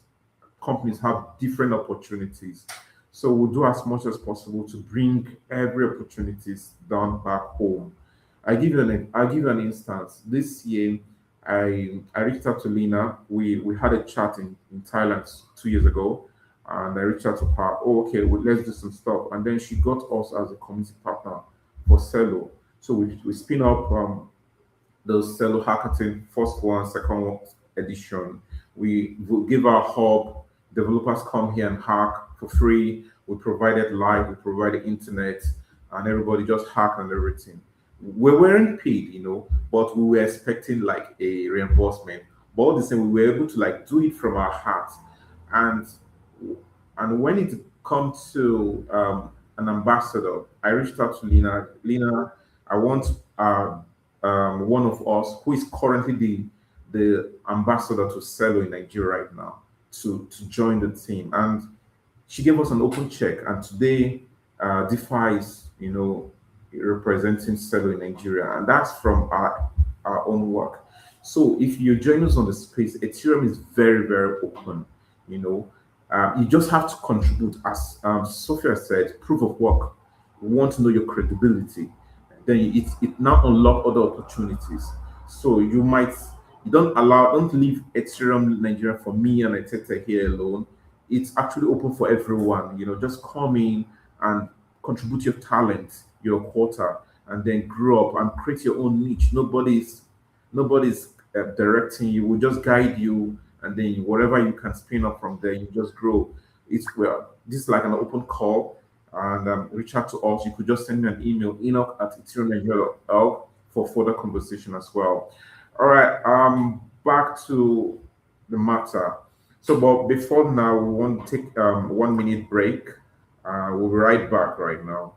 companies have different opportunities. So we'll do as much as possible to bring every opportunities down back home. I'll give you an instance. This year, I reached out to Lena. We had a chat in Thailand 2 years ago, and I reached out to her. Oh, okay, well, let's do some stuff. And then she got us as a community partner for Cello. So we spin up the Cello Hackathon, first one, second one edition. We will give our hub, developers come here and hack for free. We provided live, we provided internet, and everybody just hacked and everything. We weren't paid, but we were expecting like a reimbursement. But all the same, we were able to like do it from our heart. And when it comes to an ambassador, I reached out to Lena. Lena, I want one of us who is currently the ambassador to Cello in Nigeria right now to join the team. And she gave us an open check. And today, DeFi is, representing Cello in Nigeria. And that's from our own work. So if you join us on the space, Ethereum is very, very open. You just have to contribute. As Sophia said, proof of work. We want to know your credibility. Then it now unlock other opportunities. So don't leave Ethereum Nigeria for me and Etete here alone. It's actually open for everyone. Just come in and contribute your talent, your quota, and then grow up and create your own niche. Nobody's directing you. We'll just guide you, and then whatever you can spin up from there, you just grow. This is like an open call, and reach out to us. You could just send me an email, enoch@ethereum.org, for further conversation as well. All right, back to the matter. So, but before now, we want to take 1 minute break. We'll be right back right now.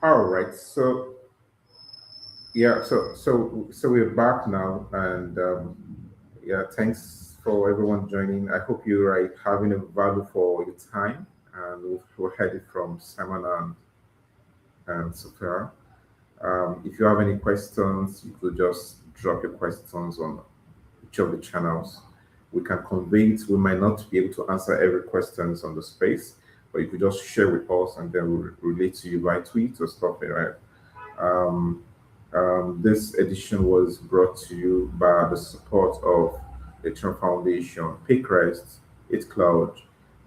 All right, so yeah, so we're back now, and yeah, thanks for everyone joining. I hope you're having a value for your time, and we're headed from Simon and Sophia. If you have any questions, you could just drop your questions on each of the channels. We can convey it. We might not be able to answer every questions on the space, but you could just share with us, and then we'll relate to you by tweet or stuff like that. This edition was brought to you by the support of the Ethereum Foundation, Pickrest, ETHCluj,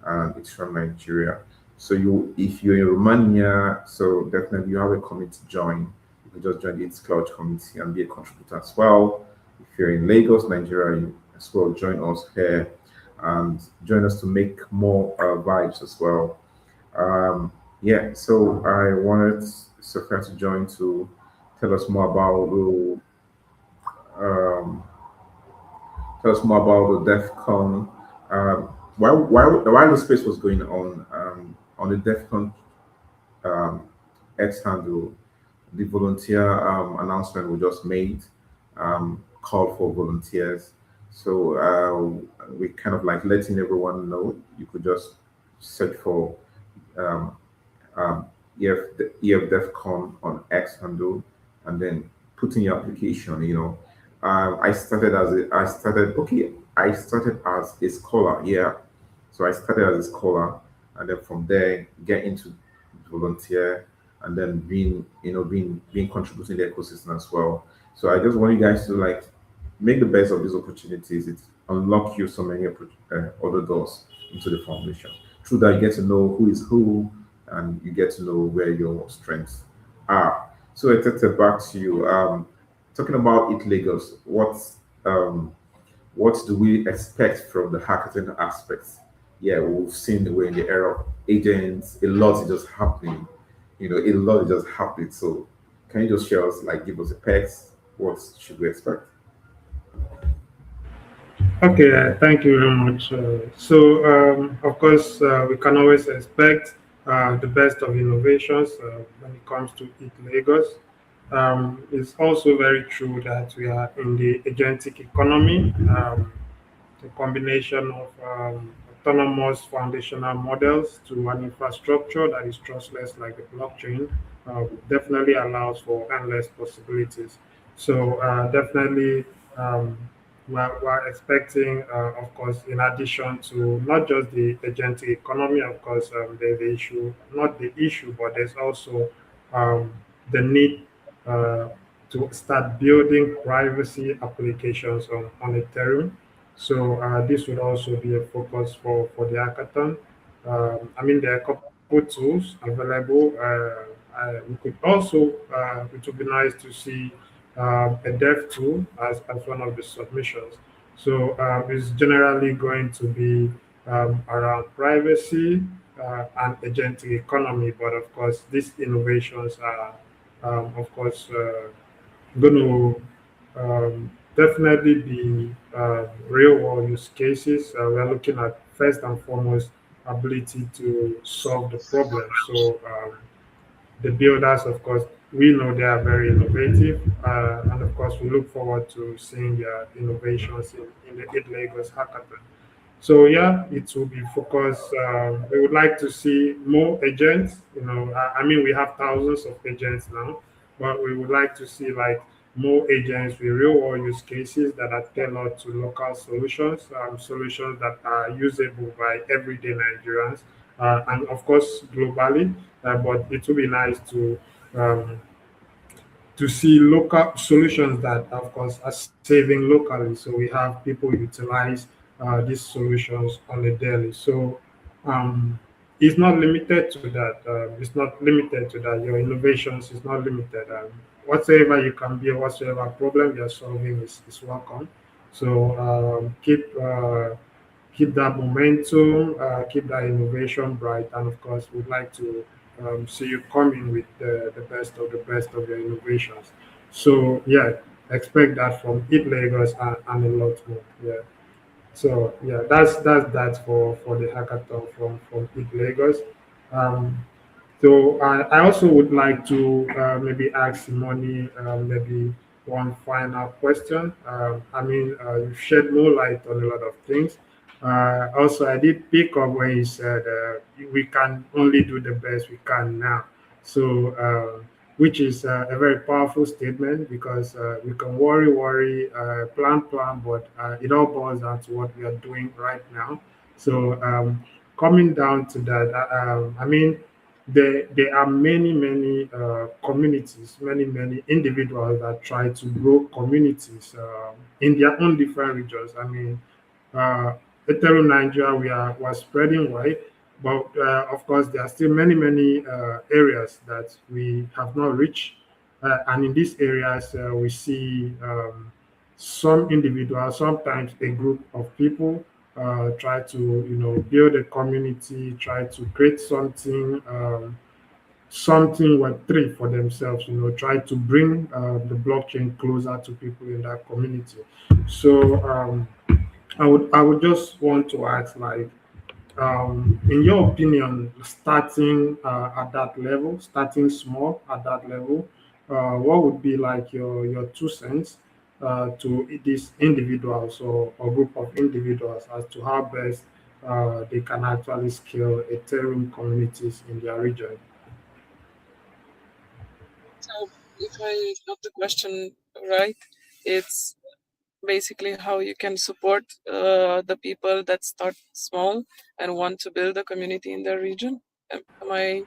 and Ethereum Nigeria. So if you're in Romania, so definitely you have a committee to join. You can just join the ETHCluj committee and be a contributor as well. If you're in Lagos, Nigeria, you as well join us here and join us to make more vibes as well. Yeah, so I wanted Sophia to join to tell us more about um, the DEF CON. While the space was going on the DEF CON X handle, the volunteer announcement we just made, call for volunteers. So we kind of like letting everyone know you could just search for um, um, EF DEFCON on X handle, and then put in your application. I started as a scholar. Yeah, so I started as a scholar, and then from there get into volunteer, and then being contributing to the ecosystem as well. So I just want you guys to like make the best of these opportunities. It unlock you so many other doors into the foundation. Through that, you get to know who is who, and you get to know where your strengths are. So I take it back to you. Talking about it, Lagos. Um, what do we expect from the hackathon aspects? Yeah, we've seen we're in the era of agents. A lot is just happening. A lot is just happening. So, can you just share us, like, give us a pecs? What should we expect? Okay, thank you very much. Of course, we can always expect the best of innovations when it comes to Eat Lagos. It's also very true that we are in the agentic economy. A combination of autonomous foundational models to an infrastructure that is trustless like the blockchain definitely allows for endless possibilities. So definitely um, we're expecting, of course, in addition to not just the agentic economy, of course, there's the issue, not the issue, but there's also um, the need uh, to start building privacy applications on Ethereum. So this would also be a focus for the hackathon. I mean, there are a couple tools available. We could also, it would be nice to see a dev tool as one of the submissions. So it's generally going to be around privacy and agentic economy. But of course, these innovations are, of course, going to definitely be real world use cases. We're looking at first and foremost ability to solve the problem. So the builders, of course, we know they are very innovative, and of course, we look forward to seeing their innovations in the ETHLagos hackathon. So yeah, it will be focused. We would like to see more agents. I mean, we have thousands of agents now, but we would like to see like more agents with real world use cases that are tailored to local solutions, solutions that are usable by everyday Nigerians, and of course globally. But it will be nice um, to see local solutions that, of course, are saving locally. So we have people utilize these solutions on a daily. So um, it's not limited to that. It's not limited to that. Your innovations is not limited. Whatsoever you can be, whatsoever problem you're solving is welcome. So keep that momentum, keep that innovation bright, and of course, we'd like to see you coming with the best of the best of your innovations. So yeah, expect that from It Lagos and a lot more. Yeah. So yeah, that's that for the hackathon from It Lagos. Um, so I also would like to maybe ask Simone maybe one final question. I mean, you've shed more light on a lot of things. Also, I did pick up when you said we can only do the best we can now. So, which is a very powerful statement because we can worry, plan, but it all boils down to what we are doing right now. So, coming down to that, I mean, there are many communities, many individuals that try to grow communities in their own different regions. I mean, uh, Ethereum Nigeria, we're spreading wide, but of course there are still many areas that we have not reached, and in these areas we see some individuals, sometimes a group of people, try to build a community, try to create something. Something Web3 for themselves, try to bring the blockchain closer to people in that community. So I would just want to ask, like, in your opinion, starting at that level, starting small at that level, what would be like your 2 cents to these individuals or group of individuals as to how best they can actually scale Ethereum communities in their region? So if I got the question right, it's basically how you can support the people that start small and want to build a community in their region. Am I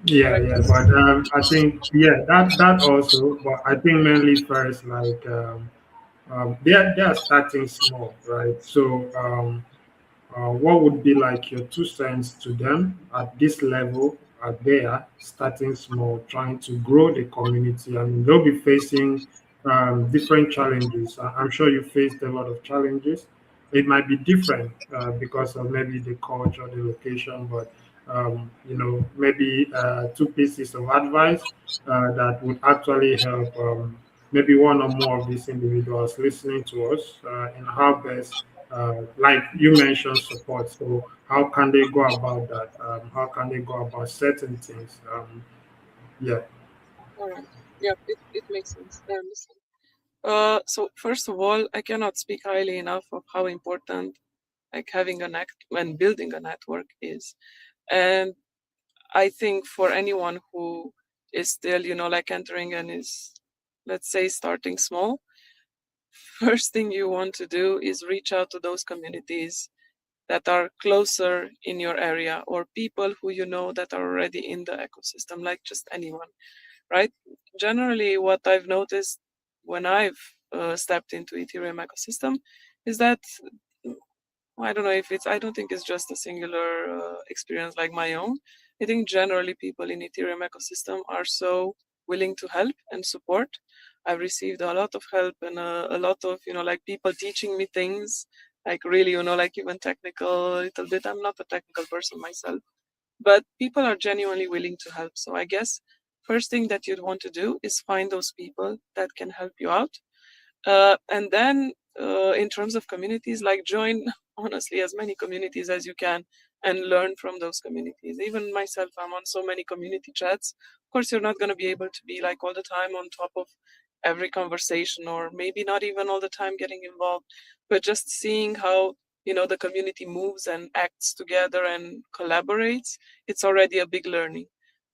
Yeah, correct? yeah, but I think that also, but I think mainly first like they are starting small, right? So what would be like your 2 cents to them at this level at there, starting small, trying to grow the community? I mean, they'll be facing different challenges. I'm sure you faced a lot of challenges. It might be different because of maybe the culture, the location, but maybe 2 pieces of advice that would actually help maybe one or more of these individuals listening to us in how best like you mentioned support. So how can they go about that? How can they go about certain things? Yeah. All right. Yeah, it makes sense. I understand. So first of all, I cannot speak highly enough of how important like having a net when building a network is. And I think for anyone who is still, like entering and is, let's say, starting small, first thing you want to do is reach out to those communities that are closer in your area or people who you know that are already in the ecosystem, like just anyone, right? Generally, what I've noticed when I've stepped into Ethereum ecosystem is that I don't know if I don't think it's just a singular experience like my own. I think generally people in Ethereum ecosystem are so willing to help and support. I've received a lot of help and a lot of, like people teaching me things, like really, like even technical, a little bit. I'm not a technical person myself, but people are genuinely willing to help. So I guess first thing that you'd want to do is find those people that can help you out, and then in terms of communities, like join honestly as many communities as you can and learn from those communities. Even myself, I'm on so many community chats. Of course, you're not going to be able to be like all the time on top of every conversation, or maybe not even all the time getting involved, but just seeing how the community moves and acts together and collaborates. It's already a big learning,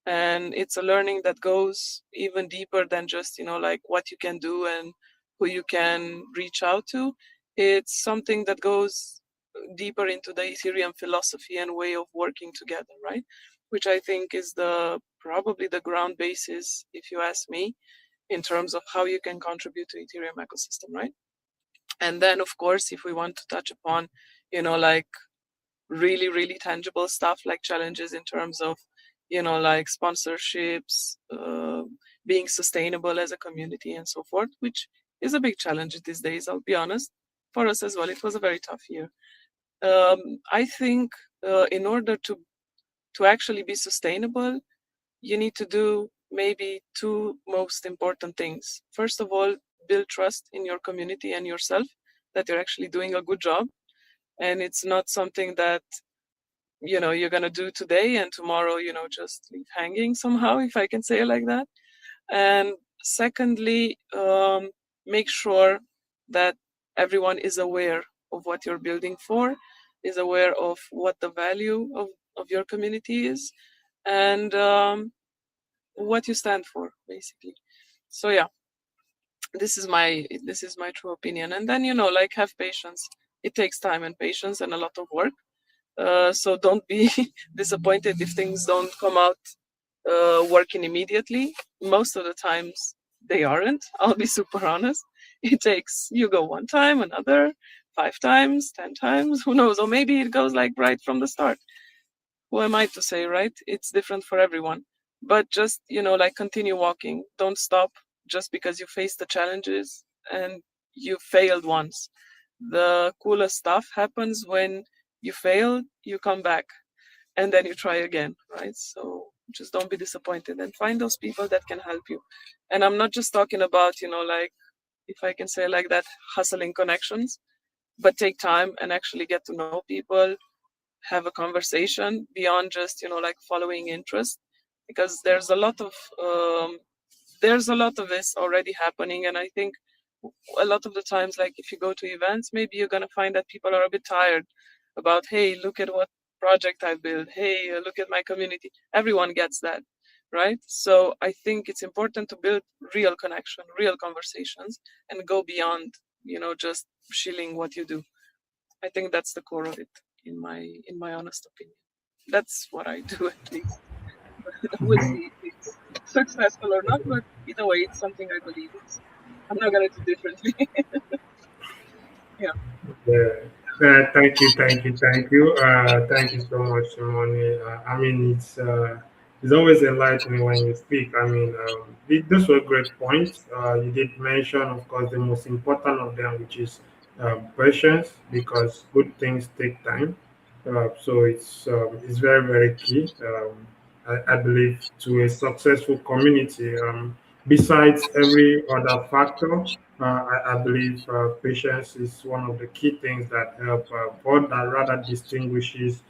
and it's a learning that goes even deeper than just like what you can do and who you can reach out to. It's something that goes deeper into the Ethereum philosophy and way of working together, right? Which I think is probably the ground basis, if you ask me, in terms of how you can contribute to Ethereum ecosystem, right? And then, of course, if we want to touch upon, like really, really tangible stuff like challenges in terms of, like sponsorships, being sustainable as a community and so forth, which is a big challenge these days, I'll be honest. For us as well, it was a very tough year. I think in order to actually be sustainable, you need to do maybe two most important things. First of all, build trust in your community and yourself that you're actually doing a good job, and it's not something that you're going to do today and tomorrow just leave hanging somehow, if I can say it like that. And secondly, make sure that everyone is aware of what you're building for, is aware of what the value of your community is, and what you stand for, basically. So yeah, this is my true opinion. And then like have patience. It takes time and patience and a lot of work. So don't be disappointed if things don't come out working immediately. Most of the times they aren't. I'll be super honest. It takes, you go one time, another, 5 times, 10 times, who knows? Or maybe it goes like right from the start. Who am I to say, right? It's different for everyone. But just, like continue walking. Don't stop just because you face the challenges and you failed once. The coolest stuff happens when you fail, you come back, and then you try again, right? So just don't be disappointed and find those people that can help you. And I'm not just talking about, like, if I can say like that, hustling connections, but take time and actually get to know people, have a conversation beyond just like following interest, because there's a lot of there's a lot of this already happening, and I think a lot of the times, like if you go to events, maybe you're gonna find that people are a bit tired about, hey, look at what project I built. Hey, look at my community. Everyone gets that, right? So I think it's important to build real connection, real conversations, and go beyond, just shilling what you do. I think that's the core of it, in my honest opinion. That's what I do, at least. We'll see if it's successful or not, but either way, it's something I believe in. So I'm not gonna do differently. Yeah. Yeah. Thank you. Thank you so much, Simone. I mean, it's always enlightening when you speak. I mean, those were great points. You did mention, of course, the most important of them, which is patience, because good things take time. So it's very very key. I believe to a successful community. Besides every other factor, I believe patience is one of the key things that help, or that rather distinguishes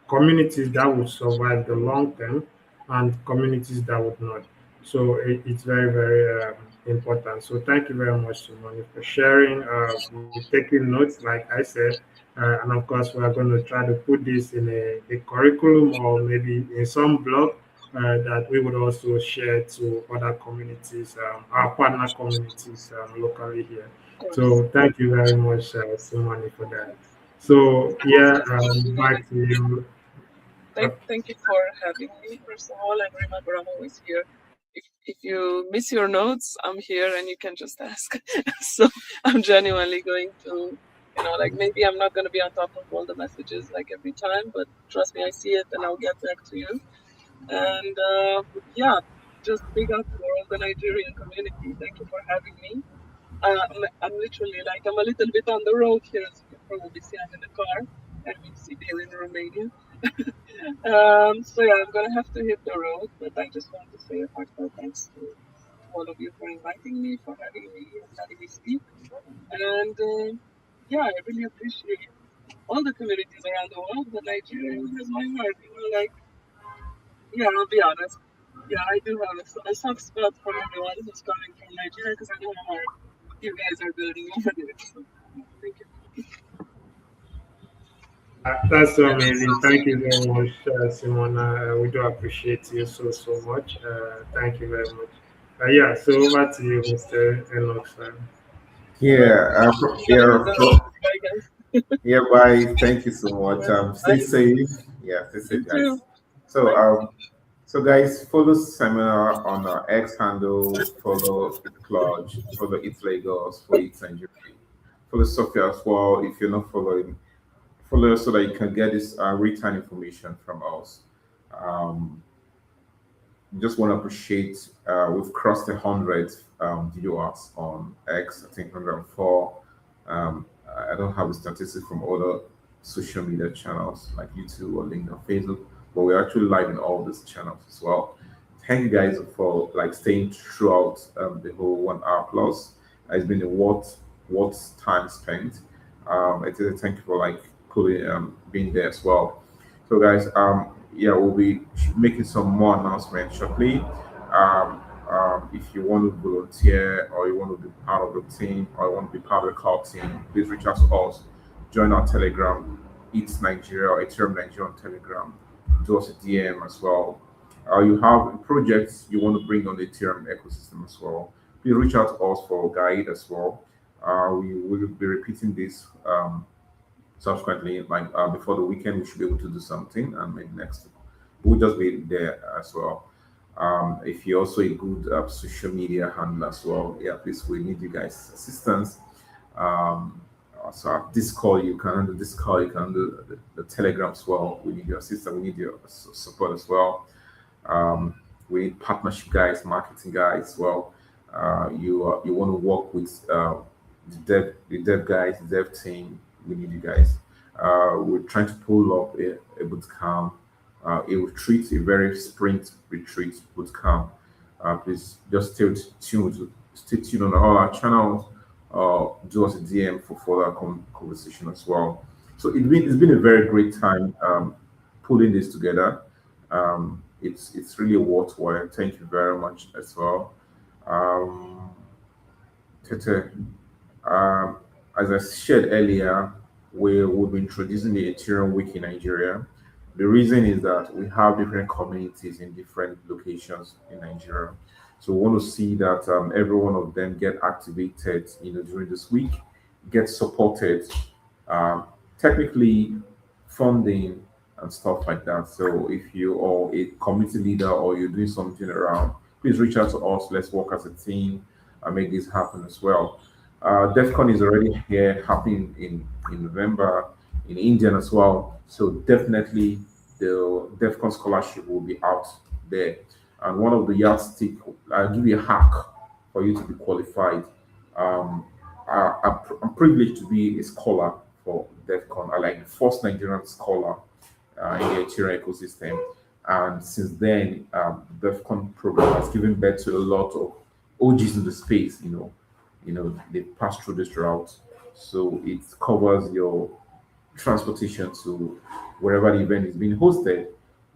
communities that would survive the long term and communities that would not. So it's very, very important. So thank you very much, Simone, for sharing. We're taking notes, like I said, and of course, we are going to try to put this in a curriculum or maybe in some blog that we would also share to other communities, our partner communities locally here. Of course. So thank you very much, Simone, for that. So yeah, back to you. Uh, Thank you for having me, first of all, and remember, I'm always here. If you miss your notes, I'm here and you can just ask. So I'm genuinely going to, like maybe I'm not going to be on top of all the messages like every time, but trust me, I see it and I'll get back to you. And yeah, just big up for all the Nigerian community. Thank you for having me. I'm literally like, I'm a little bit on the road here, as you can probably see. I'm in the car and we see there in Romania. So yeah, I'm gonna have to hit the road, but I just want to say a heartfelt thanks to all of you for inviting me, for having me and letting me speak. And yeah, I really appreciate all the communities around the world, but Nigeria has my heart. Like, yeah, I'll be honest. Yeah, I do have a soft spot for everyone who's coming from Nigeria because I know how hard you guys are building over there. So, thank you. That's so amazing. Thank you very much, Simona. We do appreciate you so much. Thank you very much. Yeah, so over to you, Mr. Enoch. Yeah, Enjoy the bye, guys. yeah. Bye. Thank you so much. Stay Bye. safe. Yeah, stay You safe, too. guys. So, Bye. guys, follow Seminar on our X handle. Follow ETHCluj. Follow ETHLagos. Follow ETHNigeria. Follow Sophia as well. If you're not following, follow us so that you can get this real-time information from us. Um, just want to appreciate we've crossed 100 viewers on X. I think 104. I don't have the statistics from other social media channels like YouTube or LinkedIn or Facebook, but we're actually live in all these channels as well. Thank you guys for like staying throughout the whole 1 hour plus. It's been a worth time spent. I did thank you for like pulling being there as well. So guys, yeah, we'll be making some more announcements shortly. If you want to volunteer or you want to be part of the team or you want to be part of the call team, please reach out to us. Join our Telegram, It's Nigeria or Ethereum Nigeria on Telegram. Do us a DM as well. You have projects you want to bring on the Ethereum ecosystem as well. Please reach out to us for a guide as well. We will be repeating this subsequently, like before the weekend, we should be able to do something, and maybe next we'll just be there as well. If you're also a good social media handler as well, yeah, please, we need you guys' assistance. So our Discord, you can handle Discord, you can handle the Telegram as well. We need your assistance, we need your support as well. We need partnership guys, marketing guys as well. You want to work with the dev guys, the dev team. We need you guys. We're trying to pull up a boot camp, a retreat, a very sprint retreat boot camp. Please just stay tuned on all our channels. Do us a DM for further conversation as well. So it's been a very great time pulling this together. it's really worthwhile. Thank you very much as well. Um, Tete, um, as I shared earlier, we will be introducing the Ethereum Week in Nigeria. The reason is that we have different communities in different locations in Nigeria. So we want to see that every one of them get activated, during this week, get supported, um, technically funding and stuff like that. So if you are a community leader or you're doing something around, please reach out to us. Let's work as a team and make this happen as well. DEFCON is already here, happening in November in India as well. So definitely the DEFCON scholarship will be out there. And one of the yardstick, I'll give you a hack for you to be qualified. Um, I'm privileged to be a scholar for DEFCON. I like the first Nigerian scholar in the Ethereum ecosystem. And since then, the DEFCON program has given birth to a lot of OGs in the space. They pass through this route, so it covers your transportation to wherever the event is being hosted.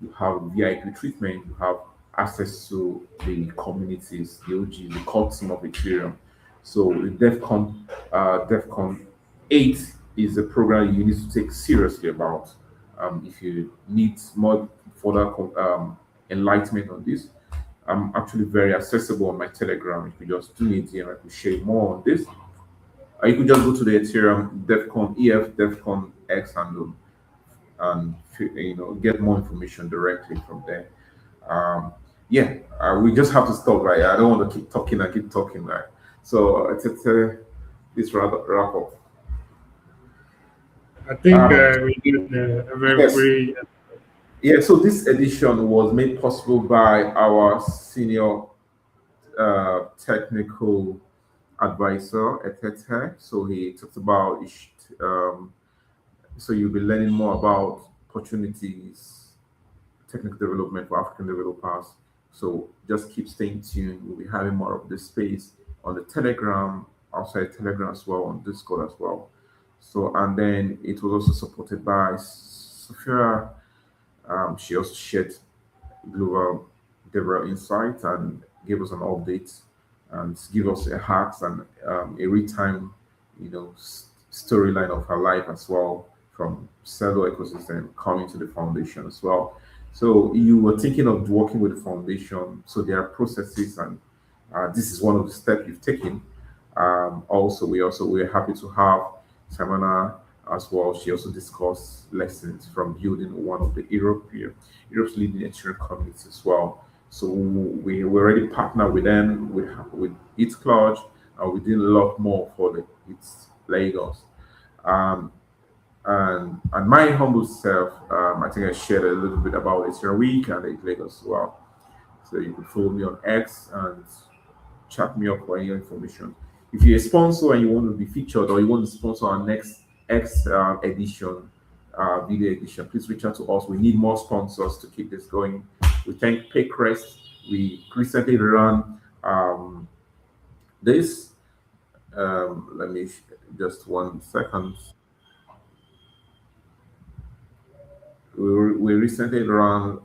You have VIP treatment. You have access to the communities, the OGs, the core team of Ethereum. So with DEFCON 8 is a program you need to take seriously about. If you need more further enlightenment on this, I'm actually very accessible on my Telegram. You could just do me a DM. I could share more on this. Or you could just go to the Ethereum DEFCON DEFCON X handle and get more information directly from there. Um, yeah, we just have to stop, right? I don't want to keep talking and keep talking, right? So this wrap up. I think Um, we did a very, yes, very yeah. So this edition was made possible by our senior technical advisor at ETHLagos. So he talked about um, so you'll be learning more about opportunities, technical development for African developers. So just keep staying tuned. We'll be having more of this space on the Telegram, outside Telegram as well, on Discord as well. So and then it was also supported by Sophia. She also shared global developer insight and gave us an update and give us a hacks and a real-time, storyline of her life as well, from Celo ecosystem coming to the foundation as well. So you were thinking of working with the foundation. So there are processes, and this is one of the steps you've taken. Also, we're happy to have Simona as well. She also discussed lessons from building one of the Europe's leading insurance companies as well. So we already partnered with them with ETHCluj, and we did a lot more for the ETHLagos. Um, and my humble self, I think I shared a little bit about Ethereum Week and ETHLagos as well. So you can follow me on X and chat me up for any information. If you're a sponsor and you want to be featured, or you want to sponsor our next X edition, video edition, please reach out to us. We need more sponsors to keep this going. We thank Paycrest. We recently ran this. Let me just 1 second. We recently ran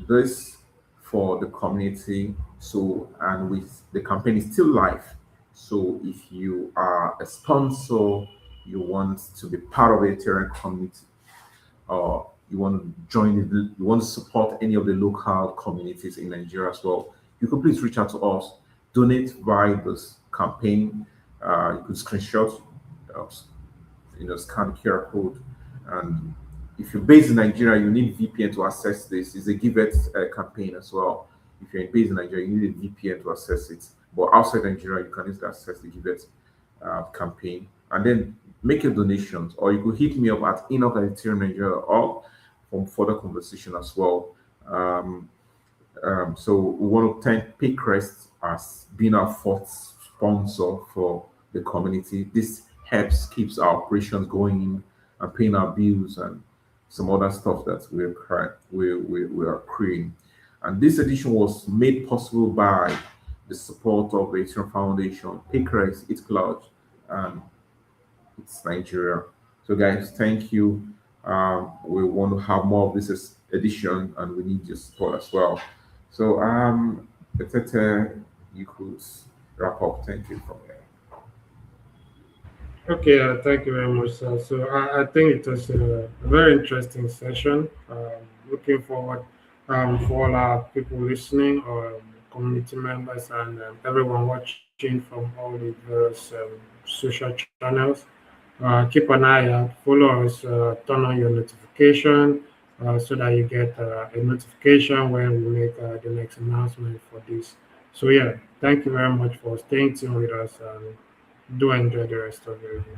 this for the community. So, and with the campaign is still live. So, if you are a sponsor, you want to be part of the Ethereum community, or you want to join it, you want to support any of the local communities in Nigeria as well, you could please reach out to us, donate via this campaign. You could screenshot, uh, scan the QR code, and if you're based in Nigeria, you need VPN to access this. It's a give it campaign as well. If you're based in Nigeria, you need a VPN to access it. But outside Nigeria, you can easily access the give it campaign, and then make your donations, or you could hit me up at Enoch@EthereumNigeria.org for further conversation as well. So we want to thank Paycrest as being our fourth sponsor for the community. This helps keeps our operations going and paying our bills and some other stuff that we are creating. And this edition was made possible by the support of the Ethereum Foundation, Paycrest, ETHCluj, and it's Nigeria. So guys, thank you. We want to have more of this edition, and we need your support as well. So, Etete, you could wrap up. Thank you from here. Okay, thank you very much, sir. So I think it was a very interesting session. Looking forward for all our people listening, or community members, and everyone watching from all the various social channels. Keep an eye out, follow us, turn on your notification so that you get a notification when we make the next announcement for this. So, yeah, thank you very much for staying tuned with us, and do enjoy the rest of your evening.